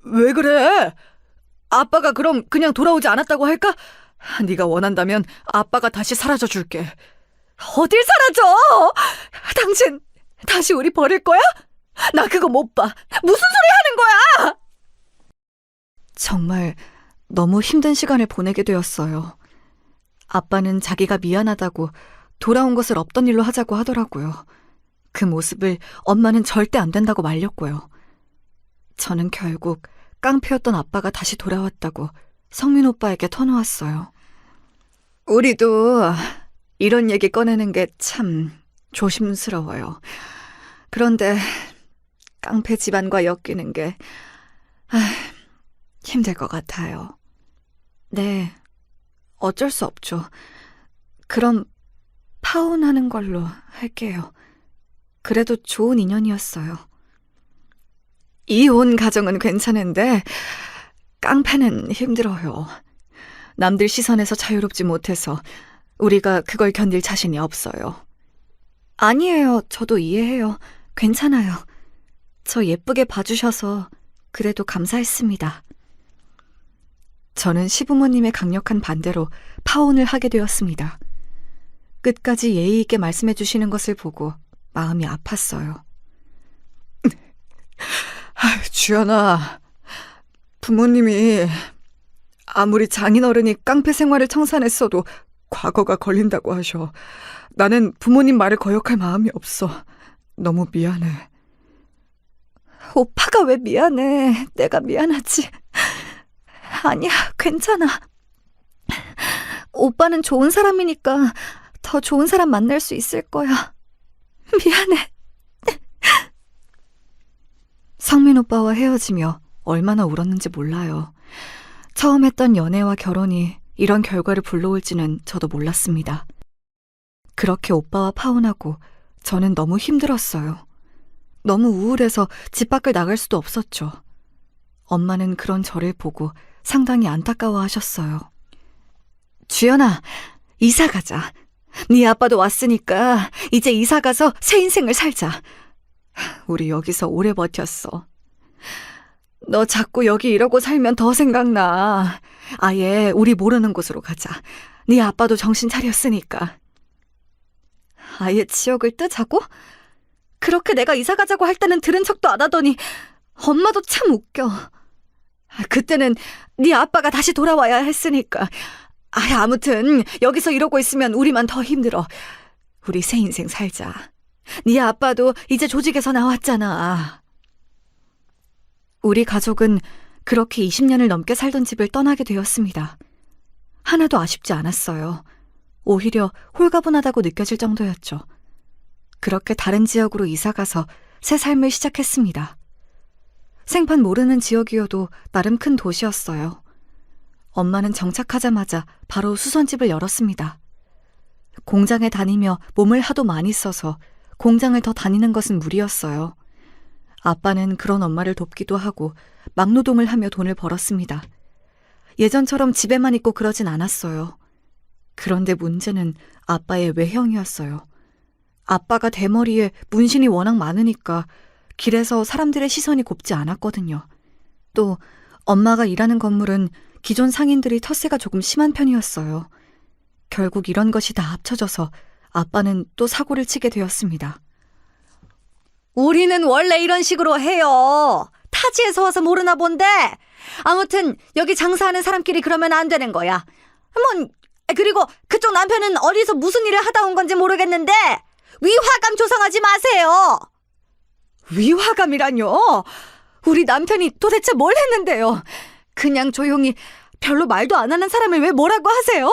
왜 그래? 아빠가 그럼 그냥 돌아오지 않았다고 할까? 네가 원한다면 아빠가 다시 사라져 줄게. 어딜 사라져? 당신 다시 우리 버릴 거야? 나 그거 못 봐. 무슨 소리 하는 거야? 정말 너무 힘든 시간을 보내게 되었어요. 아빠는 자기가 미안하다고 돌아온 것을 없던 일로 하자고 하더라고요. 그 모습을 엄마는 절대 안 된다고 말렸고요. 저는 결국 깡패였던 아빠가 다시 돌아왔다고 성민 오빠에게 터놓았어요. 우리도 이런 얘기 꺼내는 게 참 조심스러워요. 그런데 깡패 집안과 엮이는 게 힘들 것 같아요. 네, 어쩔 수 없죠. 그럼 파혼하는 걸로 할게요. 그래도 좋은 인연이었어요. 이혼 가정은 괜찮은데 깡패는 힘들어요. 남들 시선에서 자유롭지 못해서 우리가 그걸 견딜 자신이 없어요. 아니에요. 저도 이해해요. 괜찮아요. 저 예쁘게 봐주셔서 그래도 감사했습니다. 저는 시부모님의 강력한 반대로 파혼을 하게 되었습니다. 끝까지 예의 있게 말씀해 주시는 것을 보고 마음이 아팠어요. 주연아, 부모님이 아무리 장인어른이 깡패 생활을 청산했어도 과거가 걸린다고 하셔. 나는 부모님 말을 거역할 마음이 없어. 너무 미안해. 오빠가 왜 미안해? 내가 미안하지. 아니야, 괜찮아. 오빠는 좋은 사람이니까 더 좋은 사람 만날 수 있을 거야. 미안해. 성민 오빠와 헤어지며 얼마나 울었는지 몰라요. 처음 했던 연애와 결혼이 이런 결과를 불러올지는 저도 몰랐습니다. 그렇게 오빠와 파혼하고 저는 너무 힘들었어요. 너무 우울해서 집 밖을 나갈 수도 없었죠. 엄마는 그런 저를 보고 상당히 안타까워하셨어요. 주연아, 이사 가자. 네 아빠도 왔으니까 이제 이사 가서 새 인생을 살자. 우리 여기서 오래 버텼어. 너 자꾸 여기 이러고 살면 더 생각나. 아예 우리 모르는 곳으로 가자. 네 아빠도 정신 차렸으니까. 아예 지역을 뜨자고? 그렇게 내가 이사 가자고 할 때는 들은 척도 안 하더니 엄마도 참 웃겨. 그때는 네 아빠가 다시 돌아와야 했으니까. 아무튼 여기서 이러고 있으면 우리만 더 힘들어. 우리 새 인생 살자. 네 아빠도 이제 조직에서 나왔잖아. 우리 가족은 그렇게 20년을 넘게 살던 집을 떠나게 되었습니다. 하나도 아쉽지 않았어요. 오히려 홀가분하다고 느껴질 정도였죠. 그렇게 다른 지역으로 이사가서 새 삶을 시작했습니다. 생판 모르는 지역이어도 나름 큰 도시였어요. 엄마는 정착하자마자 바로 수선집을 열었습니다. 공장에 다니며 몸을 하도 많이 써서 공장을 더 다니는 것은 무리였어요. 아빠는 그런 엄마를 돕기도 하고 막노동을 하며 돈을 벌었습니다. 예전처럼 집에만 있고 그러진 않았어요. 그런데 문제는 아빠의 외형이었어요. 아빠가 대머리에 문신이 워낙 많으니까 길에서 사람들의 시선이 곱지 않았거든요. 또 엄마가 일하는 건물은 기존 상인들이 텃세가 조금 심한 편이었어요. 결국 이런 것이 다 합쳐져서 아빠는 또 사고를 치게 되었습니다.
우리는 원래 이런 식으로 해요. 타지에서 와서 모르나 본데. 아무튼 여기 장사하는 사람끼리 그러면 안 되는 거야. 그리고 그쪽 남편은 어디서 무슨 일을 하다 온 건지 모르겠는데 위화감 조성하지 마세요.
위화감이라뇨? 우리 남편이 도대체 뭘 했는데요? 그냥 조용히 별로 말도 안 하는 사람을 왜 뭐라고 하세요?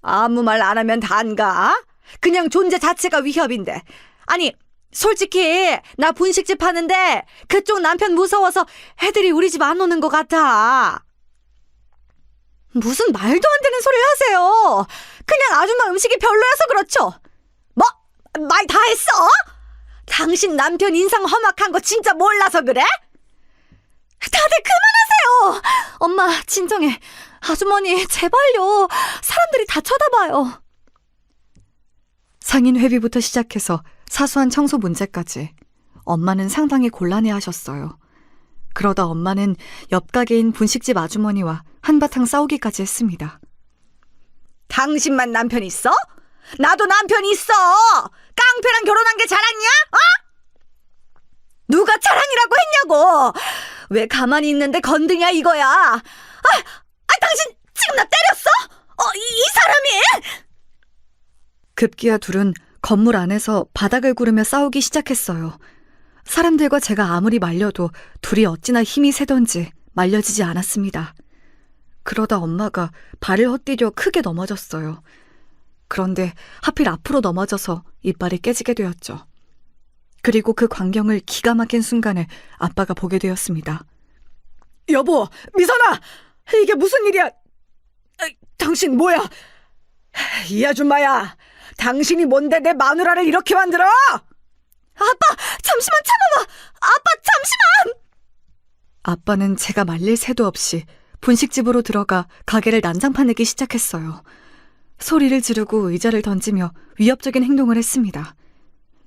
아무 말 안 하면 단가? 그냥 존재 자체가 위협인데. 아니 솔직히 나 분식집 하는데 그쪽 남편 무서워서 애들이 우리 집 안 오는 것 같아.
무슨 말도 안 되는 소리를 하세요.
그냥 아줌마 음식이 별로여서 그렇죠. 뭐? 말 다 했어? 당신 남편 인상 험악한 거 진짜 몰라서 그래?
다들 그만하세요. 엄마 진정해. 아주머니 제발요. 사람들이 다 쳐다봐요. 상인 회비부터 시작해서 사소한 청소 문제까지 엄마는 상당히 곤란해하셨어요. 그러다 엄마는 옆 가게인 분식집 아주머니와 한바탕 싸우기까지 했습니다.
당신만 남편 있어? 나도 남편 있어. 깡패랑 결혼한 게 자랑이야? 누가 자랑이라고 했냐고. 왜 가만히 있는데 건드냐 이거야. 당신 지금 나 때렸어? 이 사람이?
급기야 둘은 건물 안에서 바닥을 구르며 싸우기 시작했어요. 사람들과 제가 아무리 말려도 둘이 어찌나 힘이 세던지 말려지지 않았습니다. 그러다 엄마가 발을 헛디뎌 크게 넘어졌어요. 그런데 하필 앞으로 넘어져서 이빨이 깨지게 되었죠. 그리고 그 광경을 기가 막힌 순간에 아빠가 보게 되었습니다.
여보, 미선아, 이게 무슨 일이야? 당신 뭐야? 이 아줌마야, 당신이 뭔데 내 마누라를 이렇게 만들어? 아빠, 잠시만 참아봐. 아빠, 잠시만.
아빠는 제가 말릴 새도 없이 분식집으로 들어가 가게를 난장판내기 시작했어요. 소리를 지르고 의자를 던지며 위협적인 행동을 했습니다.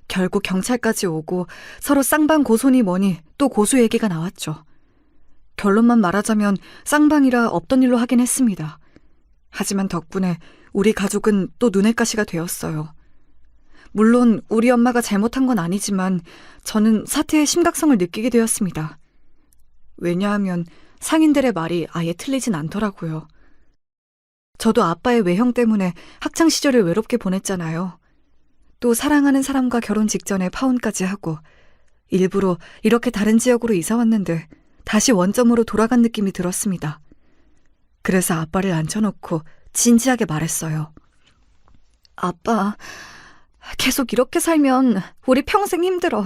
결국 경찰까지 오고 서로 쌍방 고소니 뭐니 또 고소 얘기가 나왔죠. 결론만 말하자면 쌍방이라 없던 일로 하긴 했습니다. 하지만 덕분에 우리 가족은 또 눈의 가시가 되었어요. 물론 우리 엄마가 잘못한 건 아니지만 저는 사태의 심각성을 느끼게 되었습니다. 왜냐하면 상인들의 말이 아예 틀리진 않더라고요. 저도 아빠의 외형 때문에 학창시절을 외롭게 보냈잖아요. 또 사랑하는 사람과 결혼 직전에 파혼까지 하고 일부러 이렇게 다른 지역으로 이사 왔는데 다시 원점으로 돌아간 느낌이 들었습니다. 그래서 아빠를 앉혀놓고 진지하게 말했어요. 아빠, 계속 이렇게 살면 우리 평생 힘들어.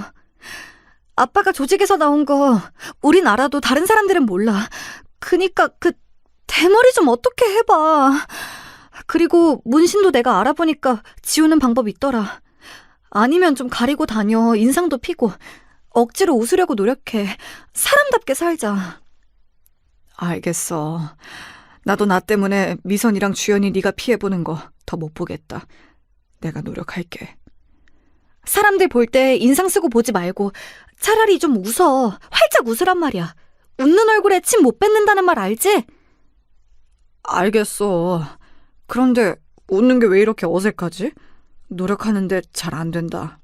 아빠가 조직에서 나온 거 우린 알아도 다른 사람들은 몰라. 그니까 그 대머리 좀 어떻게 해봐. 그리고 문신도 내가 알아보니까 지우는 방법 있더라. 아니면 좀 가리고 다녀. 인상도 피고. 억지로 웃으려고 노력해. 사람답게 살자.
알겠어. 나도 나 때문에 미선이랑 주연이 네가 피해보는 거 더 못 보겠다. 내가 노력할게.
사람들 볼 때 인상 쓰고 보지 말고 차라리 좀 웃어. 활짝 웃으란 말이야. 웃는 얼굴에 침 못 뱉는다는 말 알지?
알겠어. 그런데 웃는 게 왜 이렇게 어색하지? 노력하는데 잘 안 된다.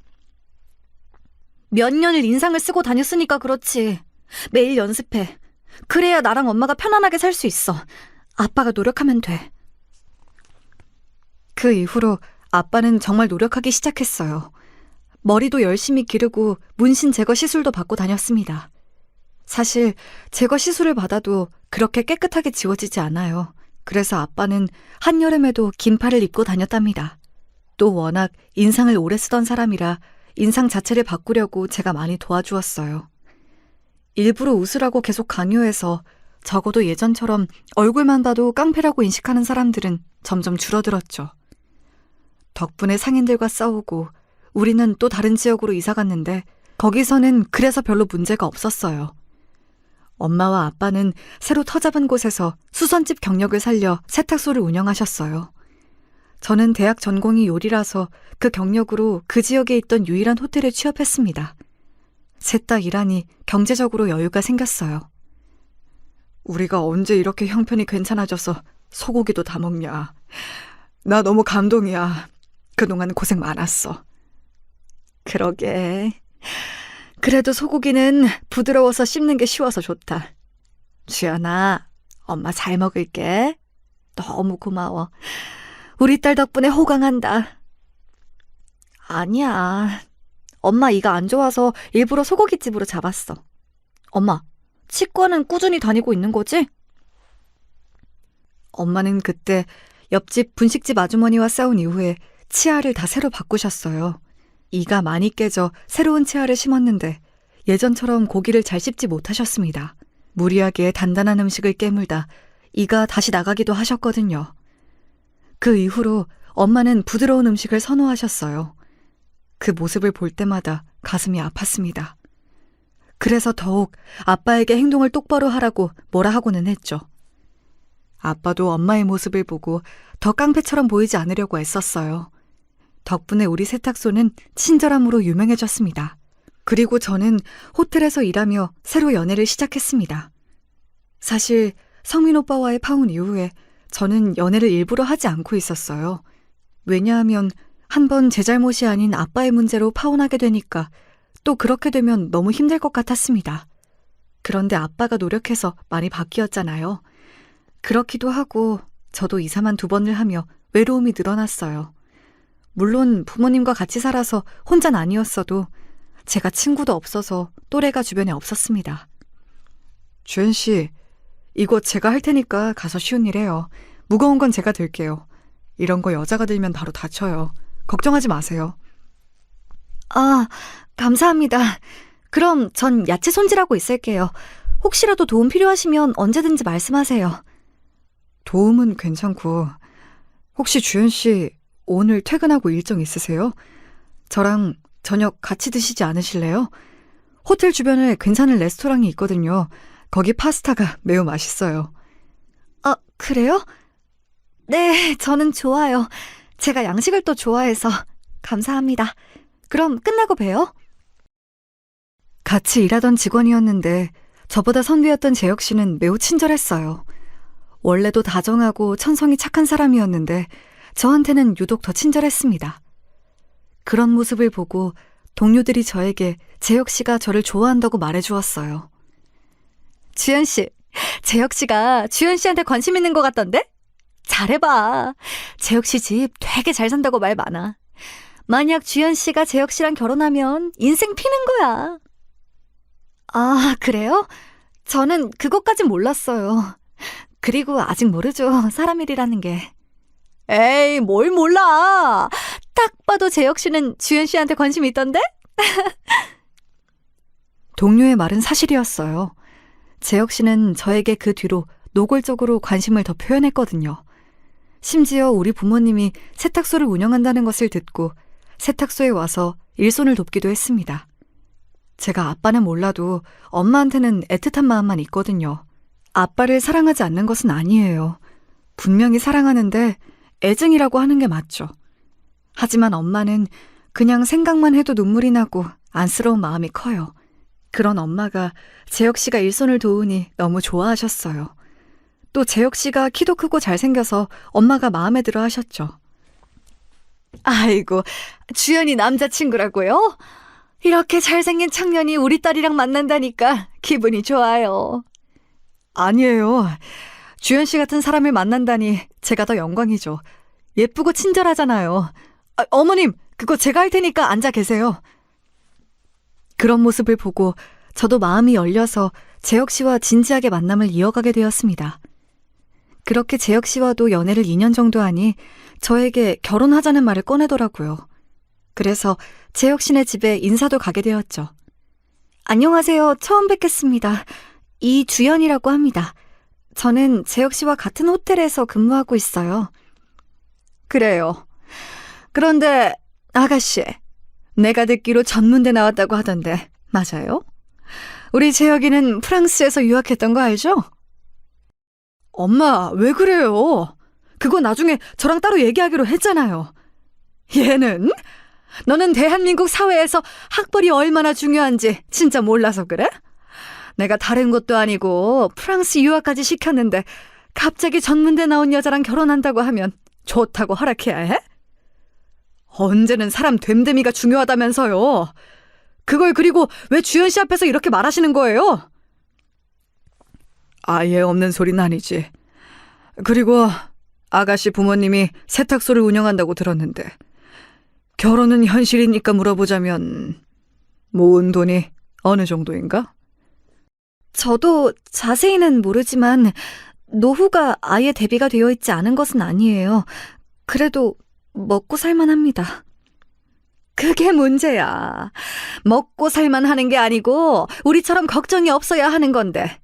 몇 년을 인상을 쓰고 다녔으니까 그렇지. 매일 연습해. 그래야 나랑 엄마가 편안하게 살 수 있어. 아빠가 노력하면 돼.
그 이후로 아빠는 정말 노력하기 시작했어요. 머리도 열심히 기르고 문신 제거 시술도 받고 다녔습니다. 사실 제거 시술을 받아도 그렇게 깨끗하게 지워지지 않아요. 그래서 아빠는 한여름에도 긴팔을 입고 다녔답니다. 또 워낙 인상을 오래 쓰던 사람이라 인상 자체를 바꾸려고 제가 많이 도와주었어요. 일부러 웃으라고 계속 강요해서 적어도 예전처럼 얼굴만 봐도 깡패라고 인식하는 사람들은 점점 줄어들었죠. 덕분에 상인들과 싸우고 우리는 또 다른 지역으로 이사 갔는데 거기서는 그래서 별로 문제가 없었어요. 엄마와 아빠는 새로 터잡은 곳에서 수선집 경력을 살려 세탁소를 운영하셨어요. 저는 대학 전공이 요리라서 그 경력으로 그 지역에 있던 유일한 호텔에 취업했습니다. 셋 다 일하니 경제적으로 여유가 생겼어요. 우리가 언제 이렇게 형편이 괜찮아져서 소고기도 다 먹냐. 나 너무 감동이야. 그동안 고생 많았어. 그러게. 그래도 소고기는 부드러워서 씹는 게 쉬워서 좋다. 주연아, 엄마 잘 먹을게. 너무 고마워. 우리 딸 덕분에 호강한다. 아니야. 엄마 이가 안 좋아서 일부러 소고기집으로 잡았어. 엄마, 치과는 꾸준히 다니고 있는 거지? 엄마는 그때 옆집 분식집 아주머니와 싸운 이후에 치아를 다 새로 바꾸셨어요. 이가 많이 깨져 새로운 치아를 심었는데 예전처럼 고기를 잘 씹지 못하셨습니다. 무리하게 단단한 음식을 깨물다 이가 다시 나가기도 하셨거든요. 그 이후로 엄마는 부드러운 음식을 선호하셨어요. 그 모습을 볼 때마다 가슴이 아팠습니다. 그래서 더욱 아빠에게 행동을 똑바로 하라고 뭐라 하고는 했죠. 아빠도 엄마의 모습을 보고 더 깡패처럼 보이지 않으려고 애썼어요. 덕분에 우리 세탁소는 친절함으로 유명해졌습니다. 그리고 저는 호텔에서 일하며 새로 연애를 시작했습니다. 사실 성민 오빠와의 파혼 이후에 저는 연애를 일부러 하지 않고 있었어요. 왜냐하면 한번 제 잘못이 아닌 아빠의 문제로 파혼하게 되니까 또 그렇게 되면 너무 힘들 것 같았습니다. 그런데 아빠가 노력해서 많이 바뀌었잖아요. 그렇기도 하고 저도 이사만 2번을 하며 외로움이 늘어났어요. 물론 부모님과 같이 살아서 혼자는 아니었어도 제가 친구도 없어서 또래가 주변에 없었습니다. 주연 씨, 이거 제가 할 테니까 가서 쉬운 일 해요. 무거운 건 제가 들게요. 이런 거 여자가 들면 바로 다쳐요. 걱정하지 마세요.
아, 감사합니다. 그럼 전 야채 손질하고 있을게요. 혹시라도 도움 필요하시면 언제든지 말씀하세요.
도움은 괜찮고 혹시 주연 씨 오늘 퇴근하고 일정 있으세요? 저랑 저녁 같이 드시지 않으실래요? 호텔 주변에 괜찮은 레스토랑이 있거든요. 거기 파스타가 매우 맛있어요.
아, 그래요? 네, 저는 좋아요. 제가 양식을 또 좋아해서 감사합니다. 그럼 끝나고 봬요.
같이 일하던 직원이었는데 저보다 선배였던 재혁 씨는 매우 친절했어요. 원래도 다정하고 천성이 착한 사람이었는데 저한테는 유독 더 친절했습니다. 그런 모습을 보고 동료들이 저에게 재혁 씨가 저를 좋아한다고 말해주었어요.
주연 씨, 재혁 씨가 주연 씨한테 관심 있는 것 같던데? 잘해봐. 재혁 씨 집 되게 잘 산다고 말 많아. 만약 주연 씨가 재혁 씨랑 결혼하면 인생 피는 거야. 아, 그래요? 저는 그것까진 몰랐어요. 그리고 아직 모르죠. 사람 일이라는 게. 에이, 뭘 몰라. 딱 봐도 재혁 씨는 주연 씨한테 관심이 있던데?
동료의 말은 사실이었어요. 재혁 씨는 저에게 그 뒤로 노골적으로 관심을 더 표현했거든요. 심지어 우리 부모님이 세탁소를 운영한다는 것을 듣고 세탁소에 와서 일손을 돕기도 했습니다. 제가 아빠는 몰라도 엄마한테는 애틋한 마음만 있거든요. 아빠를 사랑하지 않는 것은 아니에요. 분명히 사랑하는데
애증이라고 하는 게 맞죠. 하지만 엄마는 그냥 생각만 해도 눈물이 나고 안쓰러운 마음이 커요. 그런 엄마가 재혁 씨가 일손을 도우니 너무 좋아하셨어요. 또 재혁 씨가 키도 크고 잘생겨서 엄마가 마음에 들어 하셨죠.
아이고, 주연이 남자친구라고요? 이렇게 잘생긴 청년이 우리 딸이랑 만난다니까 기분이 좋아요.
아니에요. 주연 씨 같은 사람을 만난다니 제가 더 영광이죠. 예쁘고 친절하잖아요. 어머님, 그거 제가 할 테니까 앉아 계세요. 그런 모습을 보고 저도 마음이 열려서 재혁 씨와 진지하게 만남을 이어가게 되었습니다. 그렇게 재혁 씨와도 연애를 2년 정도 하니 저에게 결혼하자는 말을 꺼내더라고요. 그래서 재혁 씨네 집에 인사도 가게 되었죠. 안녕하세요. 처음 뵙겠습니다. 이주연이라고 합니다. 저는 재혁 씨와 같은 호텔에서 근무하고 있어요.
그래요. 그런데 아가씨, 내가 듣기로 전문대 나왔다고 하던데 맞아요? 우리 재혁이는 프랑스에서 유학했던 거 알죠?
엄마, 왜 그래요? 그거 나중에 저랑 따로 얘기하기로 했잖아요.
얘는? 너는 대한민국 사회에서 학벌이 얼마나 중요한지 진짜 몰라서 그래? 내가 다른 것도 아니고 프랑스 유학까지 시켰는데 갑자기 전문대 나온 여자랑 결혼한다고 하면 좋다고 허락해야 해?
언제는 사람 됨됨이가 중요하다면서요. 그걸 그리고 왜 주연 씨 앞에서 이렇게 말하시는 거예요? 아예 없는 소리는 아니지. 그리고 아가씨 부모님이 세탁소를 운영한다고 들었는데 결혼은 현실이니까 물어보자면 모은 돈이 어느 정도인가?
저도 자세히는 모르지만 노후가 아예 대비가 되어 있지 않은 것은 아니에요. 그래도 먹고 살만합니다.
그게 문제야. 먹고 살만 하는 게 아니고 우리처럼 걱정이 없어야 하는 건데.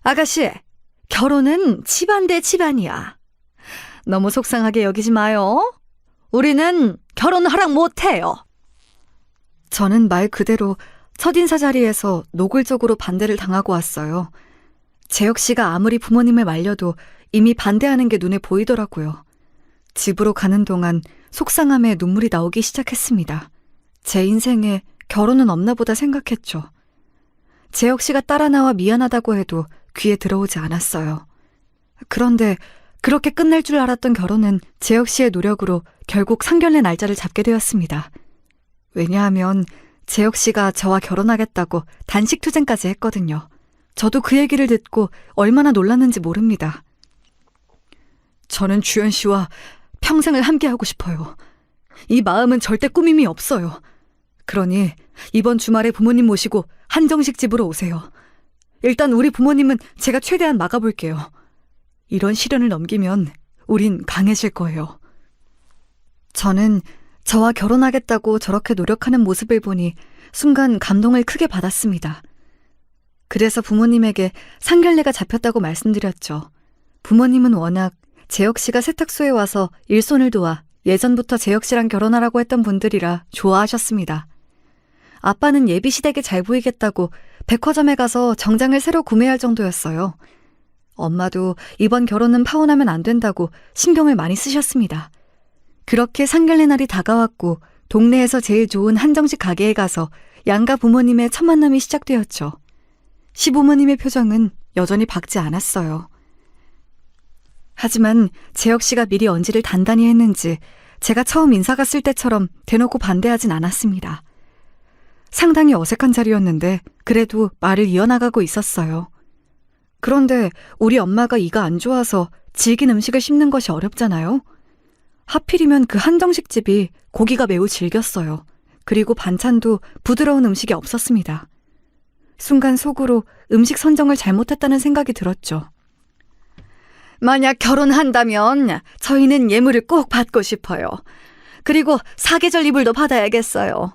아가씨, 결혼은 집안 대 집안이야. 너무 속상하게 여기지 마요. 우리는 결혼 허락 못해요.
저는 말 그대로 첫인사 자리에서 노골적으로 반대를 당하고 왔어요. 재혁 씨가 아무리 부모님을 말려도 이미 반대하는 게 눈에 보이더라고요. 집으로 가는 동안 속상함에 눈물이 나오기 시작했습니다. 제 인생에 결혼은 없나 보다 생각했죠. 재혁 씨가 따라 나와 미안하다고 해도 귀에 들어오지 않았어요. 그런데 그렇게 끝날 줄 알았던 결혼은 재혁 씨의 노력으로 결국 상견례 날짜를 잡게 되었습니다. 왜냐하면 재혁 씨가 저와 결혼하겠다고 단식 투쟁까지 했거든요. 저도 그 얘기를 듣고 얼마나 놀랐는지 모릅니다. 저는 주연 씨와 평생을 함께하고 싶어요. 이 마음은 절대 꾸밈이 없어요. 그러니 이번 주말에 부모님 모시고 한정식 집으로 오세요. 일단 우리 부모님은 제가 최대한 막아볼게요. 이런 시련을 넘기면 우린 강해질 거예요. 저는 저와 결혼하겠다고 저렇게 노력하는 모습을 보니 순간 감동을 크게 받았습니다. 그래서 부모님에게 상견례가 잡혔다고 말씀드렸죠. 부모님은 워낙 재혁 씨가 세탁소에 와서 일손을 도와 예전부터 재혁 씨랑 결혼하라고 했던 분들이라 좋아하셨습니다. 아빠는 예비 시댁에 잘 보이겠다고 백화점에 가서 정장을 새로 구매할 정도였어요. 엄마도 이번 결혼은 파혼하면 안 된다고 신경을 많이 쓰셨습니다. 그렇게 상견례 날이 다가왔고 동네에서 제일 좋은 한정식 가게에 가서 양가 부모님의 첫 만남이 시작되었죠. 시부모님의 표정은 여전히 밝지 않았어요. 하지만 재혁 씨가 미리 언지를 단단히 했는지 제가 처음 인사 갔을 때처럼 대놓고 반대하진 않았습니다. 상당히 어색한 자리였는데 그래도 말을 이어나가고 있었어요. 그런데 우리 엄마가 이가 안 좋아서 질긴 음식을 씹는 것이 어렵잖아요. 하필이면 그 한정식집이 고기가 매우 질겼어요. 그리고 반찬도 부드러운 음식이 없었습니다. 순간 속으로 음식 선정을 잘못했다는 생각이 들었죠.
만약 결혼한다면 저희는 예물을 꼭 받고 싶어요. 그리고 사계절 이불도 받아야겠어요.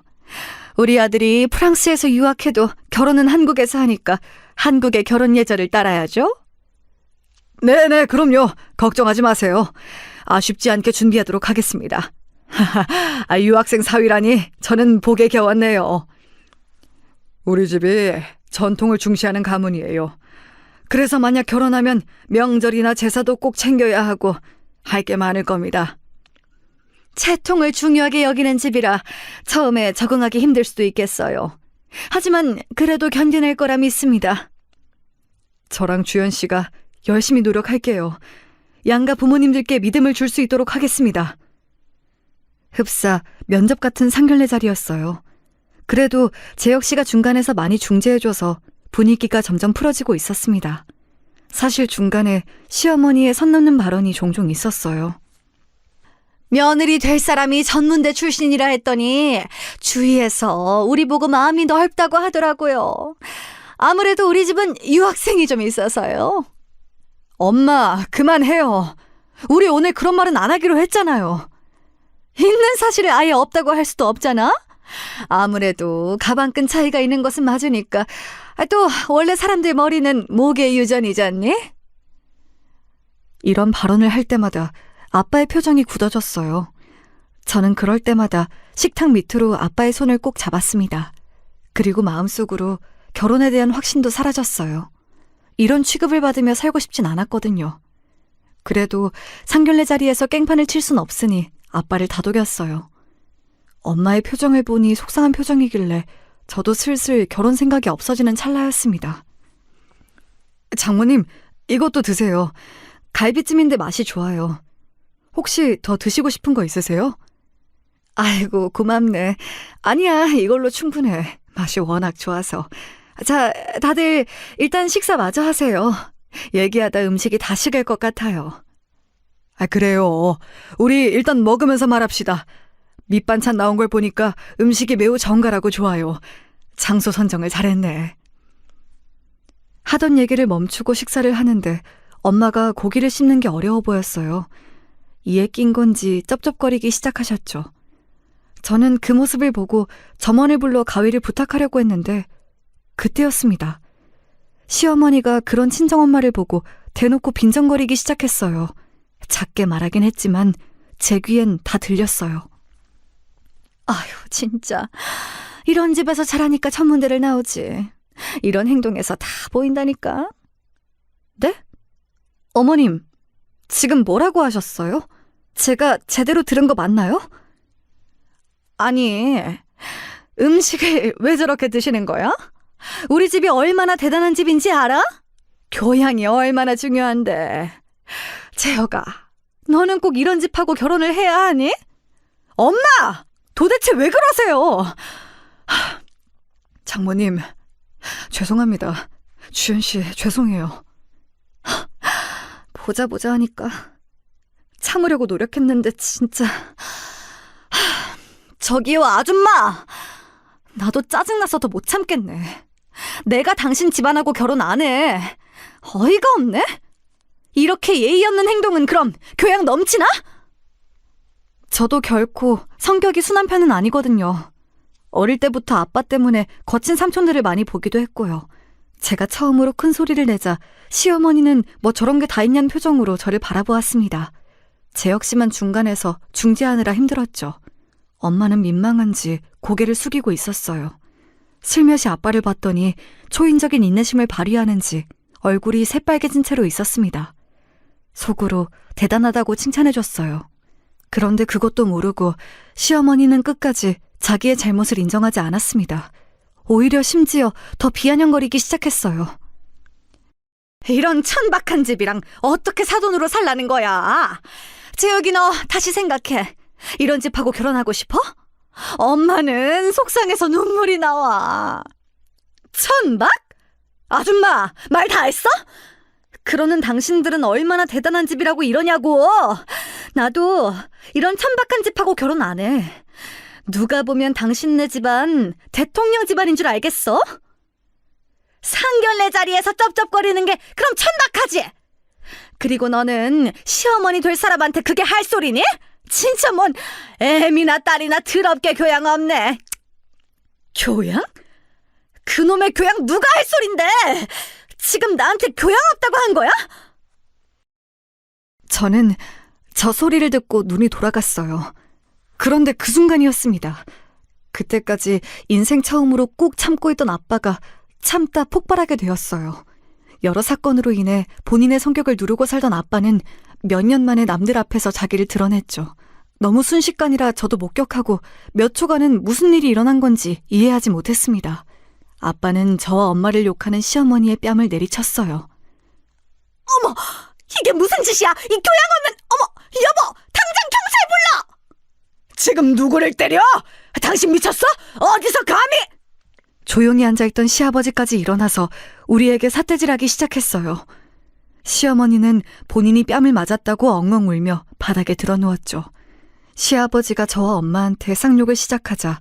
우리 아들이 프랑스에서 유학해도 결혼은 한국에서 하니까 한국의 결혼 예절을 따라야죠.
네네, 그럼요. 걱정하지 마세요. 아쉽지 않게 준비하도록 하겠습니다. 유학생 사위라니 저는 복에 겨웠네요. 우리 집이 전통을 중시하는 가문이에요. 그래서 만약 결혼하면 명절이나 제사도 꼭 챙겨야 하고 할 게 많을 겁니다.
채통을 중요하게 여기는 집이라 처음에 적응하기 힘들 수도 있겠어요. 하지만 그래도 견뎌낼 거라 믿습니다.
저랑 주연 씨가 열심히 노력할게요. 양가 부모님들께 믿음을 줄 수 있도록 하겠습니다. 흡사 면접 같은 상견례 자리였어요. 그래도 재혁 씨가 중간에서 많이 중재해줘서 분위기가 점점 풀어지고 있었습니다. 사실 중간에 시어머니의 선 넘는 발언이 종종 있었어요.
며느리 될 사람이 전문대 출신이라 했더니 주위에서 우리 보고 마음이 넓다고 하더라고요. 아무래도 우리 집은 유학생이 좀 있어서요.
엄마, 그만해요. 우리 오늘 그런 말은 안 하기로 했잖아요.
있는 사실이 아예 없다고 할 수도 없잖아? 아무래도 가방끈 차이가 있는 것은 맞으니까. 또 원래 사람들 머리는 목의 유전이잖니?
이런 발언을 할 때마다 아빠의 표정이 굳어졌어요. 저는 그럴 때마다 식탁 밑으로 아빠의 손을 꼭 잡았습니다. 그리고 마음속으로 결혼에 대한 확신도 사라졌어요. 이런 취급을 받으며 살고 싶진 않았거든요. 그래도 상견례 자리에서 깽판을 칠 순 없으니 아빠를 다독였어요. 엄마의 표정을 보니 속상한 표정이길래 저도 슬슬 결혼 생각이 없어지는 찰나였습니다. 장모님, 이것도 드세요. 갈비찜인데 맛이 좋아요. 혹시 더 드시고 싶은 거 있으세요? 아이고, 고맙네. 아니야, 이걸로 충분해. 맛이 워낙 좋아서. 자, 다들 일단 식사 마저 하세요. 얘기하다 음식이 다 식을 것 같아요. 그래요. 우리 일단 먹으면서 말합시다. 밑반찬 나온 걸 보니까 음식이 매우 정갈하고 좋아요. 장소 선정을 잘했네. 하던 얘기를 멈추고 식사를 하는데 엄마가 고기를 씹는 게 어려워 보였어요. 이에 낀 건지 쩝쩝거리기 시작하셨죠. 저는 그 모습을 보고 점원을 불러 가위를 부탁하려고 했는데 그때였습니다. 시어머니가 그런 친정엄마를 보고 대놓고 빈정거리기 시작했어요. 작게 말하긴 했지만 제 귀엔 다 들렸어요.
아휴, 진짜. 이런 집에서 자라니까 천문대를 나오지. 이런 행동에서 다 보인다니까.
네? 어머님, 지금 뭐라고 하셨어요? 제가 제대로 들은 거 맞나요?
아니, 음식을 왜 저렇게 드시는 거야? 우리 집이 얼마나 대단한 집인지 알아? 교양이 얼마나 중요한데. 재혁아, 너는 꼭 이런 집하고 결혼을 해야 하니? 엄마! 도대체 왜 그러세요?
장모님, 죄송합니다. 주연 씨, 죄송해요. 보자 하니까 참으려고 노력했는데 진짜.
저기요, 아줌마! 나도 짜증나서 더 못 참겠네. 내가 당신 집안하고 결혼 안 해. 어이가 없네? 이렇게 예의 없는 행동은 그럼 교양 넘치나?
저도 결코 성격이 순한 편은 아니거든요. 어릴 때부터 아빠 때문에 거친 삼촌들을 많이 보기도 했고요. 제가 처음으로 큰 소리를 내자 시어머니는 뭐 저런 게 다 있냐는 표정으로 저를 바라보았습니다. 제 역시만 중간에서 중재하느라 힘들었죠. 엄마는 민망한지 고개를 숙이고 있었어요. 슬며시 아빠를 봤더니 초인적인 인내심을 발휘하는지 얼굴이 새빨개진 채로 있었습니다. 속으로 대단하다고 칭찬해줬어요. 그런데 그것도 모르고 시어머니는 끝까지 자기의 잘못을 인정하지 않았습니다. 오히려 심지어 더 비아냥거리기 시작했어요.
이런 천박한 집이랑 어떻게 사돈으로 살라는 거야? 재혁이, 너 다시 생각해. 이런 집하고 결혼하고 싶어? 엄마는 속상해서 눈물이 나와. 천박? 아줌마, 말 다 했어? 그러는 당신들은 얼마나 대단한 집이라고 이러냐고. 나도 이런 천박한 집하고 결혼 안 해. 누가 보면 당신네 집안 대통령 집안인 줄 알겠어? 상견례 자리에서 쩝쩝거리는 게 그럼 천박하지? 그리고 너는 시어머니 될 사람한테 그게 할 소리니? 진짜 뭔 애미나 딸이나 더럽게 교양 없네. 교양? 그놈의 교양 누가 할 소린데? 지금 나한테 교양 없다고 한 거야?
저는 저 소리를 듣고 눈이 돌아갔어요. 그런데 그 순간이었습니다. 그때까지 인생 처음으로 꾹 참고 있던 아빠가 참다 폭발하게 되었어요. 여러 사건으로 인해 본인의 성격을 누르고 살던 아빠는 몇 년 만에 남들 앞에서 자기를 드러냈죠. 너무 순식간이라 저도 목격하고 몇 초간은 무슨 일이 일어난 건지 이해하지 못했습니다. 아빠는 저와 엄마를 욕하는 시어머니의 뺨을 내리쳤어요.
어머, 이게 무슨 짓이야? 이 교양 없는, 어머, 여보, 당장 경찰 불러! 지금 누구를 때려? 당신 미쳤어? 어디서 감히?
조용히 앉아있던 시아버지까지 일어나서 우리에게 삿대질하기 시작했어요. 시어머니는 본인이 뺨을 맞았다고 엉엉 울며 바닥에 드러누웠죠. 시아버지가 저와 엄마한테 쌍욕을 시작하자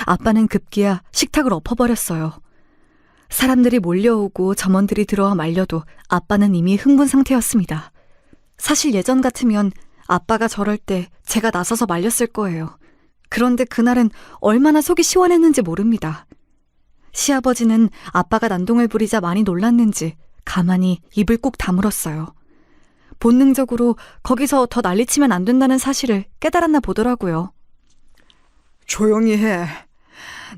아빠는 급기야 식탁을 엎어버렸어요. 사람들이 몰려오고 점원들이 들어와 말려도 아빠는 이미 흥분 상태였습니다. 사실 예전 같으면 아빠가 저럴 때 제가 나서서 말렸을 거예요. 그런데 그날은 얼마나 속이 시원했는지 모릅니다. 시아버지는 아빠가 난동을 부리자 많이 놀랐는지 가만히 입을 꾹 다물었어요. 본능적으로 거기서 더 난리치면 안 된다는 사실을 깨달았나 보더라고요.
조용히 해.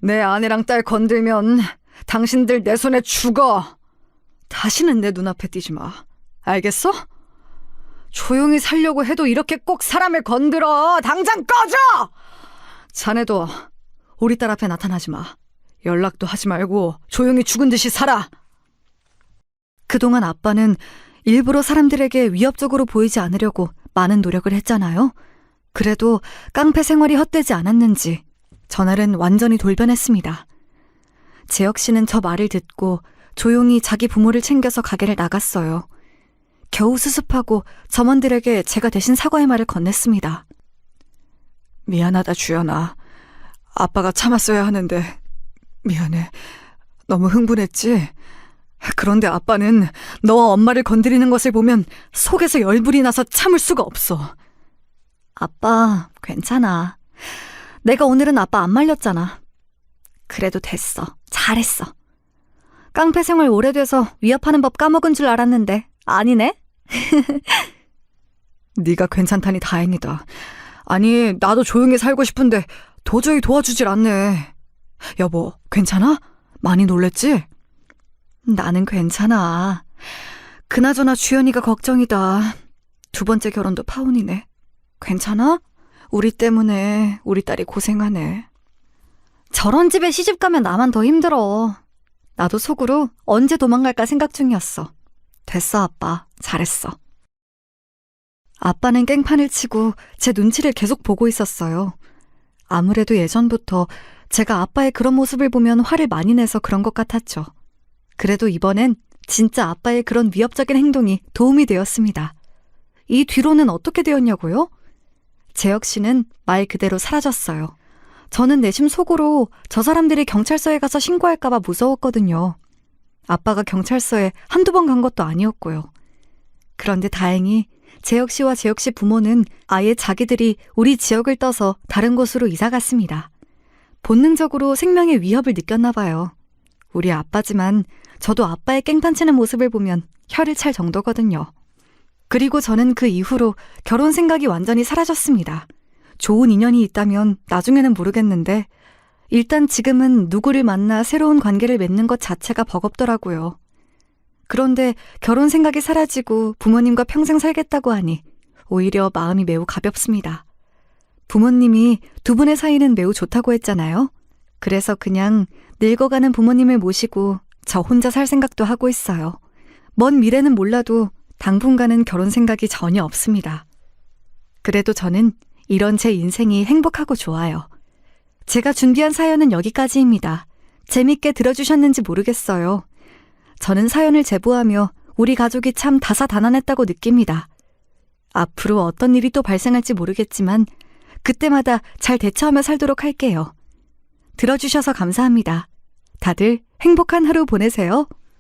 내 아내랑 딸 건들면 당신들 내 손에 죽어. 다시는 내 눈앞에 띄지 마. 알겠어? 조용히 살려고 해도 이렇게 꼭 사람을 건드려. 당장 꺼져! 자네도 우리 딸 앞에 나타나지 마. 연락도 하지 말고 조용히 죽은 듯이 살아.
그동안 아빠는 일부러 사람들에게 위협적으로 보이지 않으려고 많은 노력을 했잖아요. 그래도 깡패 생활이 헛되지 않았는지 전날은 완전히 돌변했습니다. 재혁 씨는 저 말을 듣고 조용히 자기 부모를 챙겨서 가게를 나갔어요. 겨우 수습하고 점원들에게 제가 대신 사과의 말을 건넸습니다.
미안하다, 주연아. 아빠가 참았어야 하는데 미안해. 너무 흥분했지? 그런데 아빠는 너와 엄마를 건드리는 것을 보면 속에서 열불이 나서 참을 수가 없어.
아빠, 괜찮아. 내가 오늘은 아빠 안 말렸잖아. 그래도 됐어. 잘했어. 깡패 생활 오래돼서 위협하는 법 까먹은 줄 알았는데 아니네?
네가 괜찮다니 다행이다. 아니, 나도 조용히 살고 싶은데 도저히 도와주질 않네. 여보, 괜찮아? 많이 놀랬지?
나는 괜찮아. 그나저나 주연이가 걱정이다. 2번째 결혼도 파혼이네. 괜찮아? 우리 때문에 우리 딸이 고생하네. 저런 집에 시집 가면 나만 더 힘들어. 나도 속으로 언제 도망갈까 생각 중이었어. 됐어, 아빠. 잘했어. 아빠는 깽판을 치고 제 눈치를 계속 보고 있었어요. 아무래도 예전부터 제가 아빠의 그런 모습을 보면 화를 많이 내서 그런 것 같았죠. 그래도 이번엔 진짜 아빠의 그런 위협적인 행동이 도움이 되었습니다. 이 뒤로는 어떻게 되었냐고요? 재혁 씨는 말 그대로 사라졌어요. 저는 내심 속으로 저 사람들이 경찰서에 가서 신고할까봐 무서웠거든요. 아빠가 경찰서에 한두 번 간 것도 아니었고요. 그런데 다행히 재혁 씨와 재혁 씨 부모는 아예 자기들이 우리 지역을 떠서 다른 곳으로 이사 갔습니다. 본능적으로 생명의 위협을 느꼈나 봐요. 우리 아빠지만 저도 아빠의 깽판치는 모습을 보면 혀를 찰 정도거든요. 그리고 저는 그 이후로 결혼 생각이 완전히 사라졌습니다. 좋은 인연이 있다면 나중에는 모르겠는데 일단 지금은 누구를 만나 새로운 관계를 맺는 것 자체가 버겁더라고요. 그런데 결혼 생각이 사라지고 부모님과 평생 살겠다고 하니 오히려 마음이 매우 가볍습니다. 부모님이 2분의 사이는 매우 좋다고 했잖아요. 그래서 그냥 늙어가는 부모님을 모시고 저 혼자 살 생각도 하고 있어요. 먼 미래는 몰라도 당분간은 결혼 생각이 전혀 없습니다. 그래도 저는 이런 제 인생이 행복하고 좋아요. 제가 준비한 사연은 여기까지입니다. 재밌게 들어주셨는지 모르겠어요. 저는 사연을 제보하며 우리 가족이 참 다사다난했다고 느낍니다. 앞으로 어떤 일이 또 발생할지 모르겠지만 그때마다 잘 대처하며 살도록 할게요. 들어주셔서 감사합니다. 다들 행복한 하루 보내세요.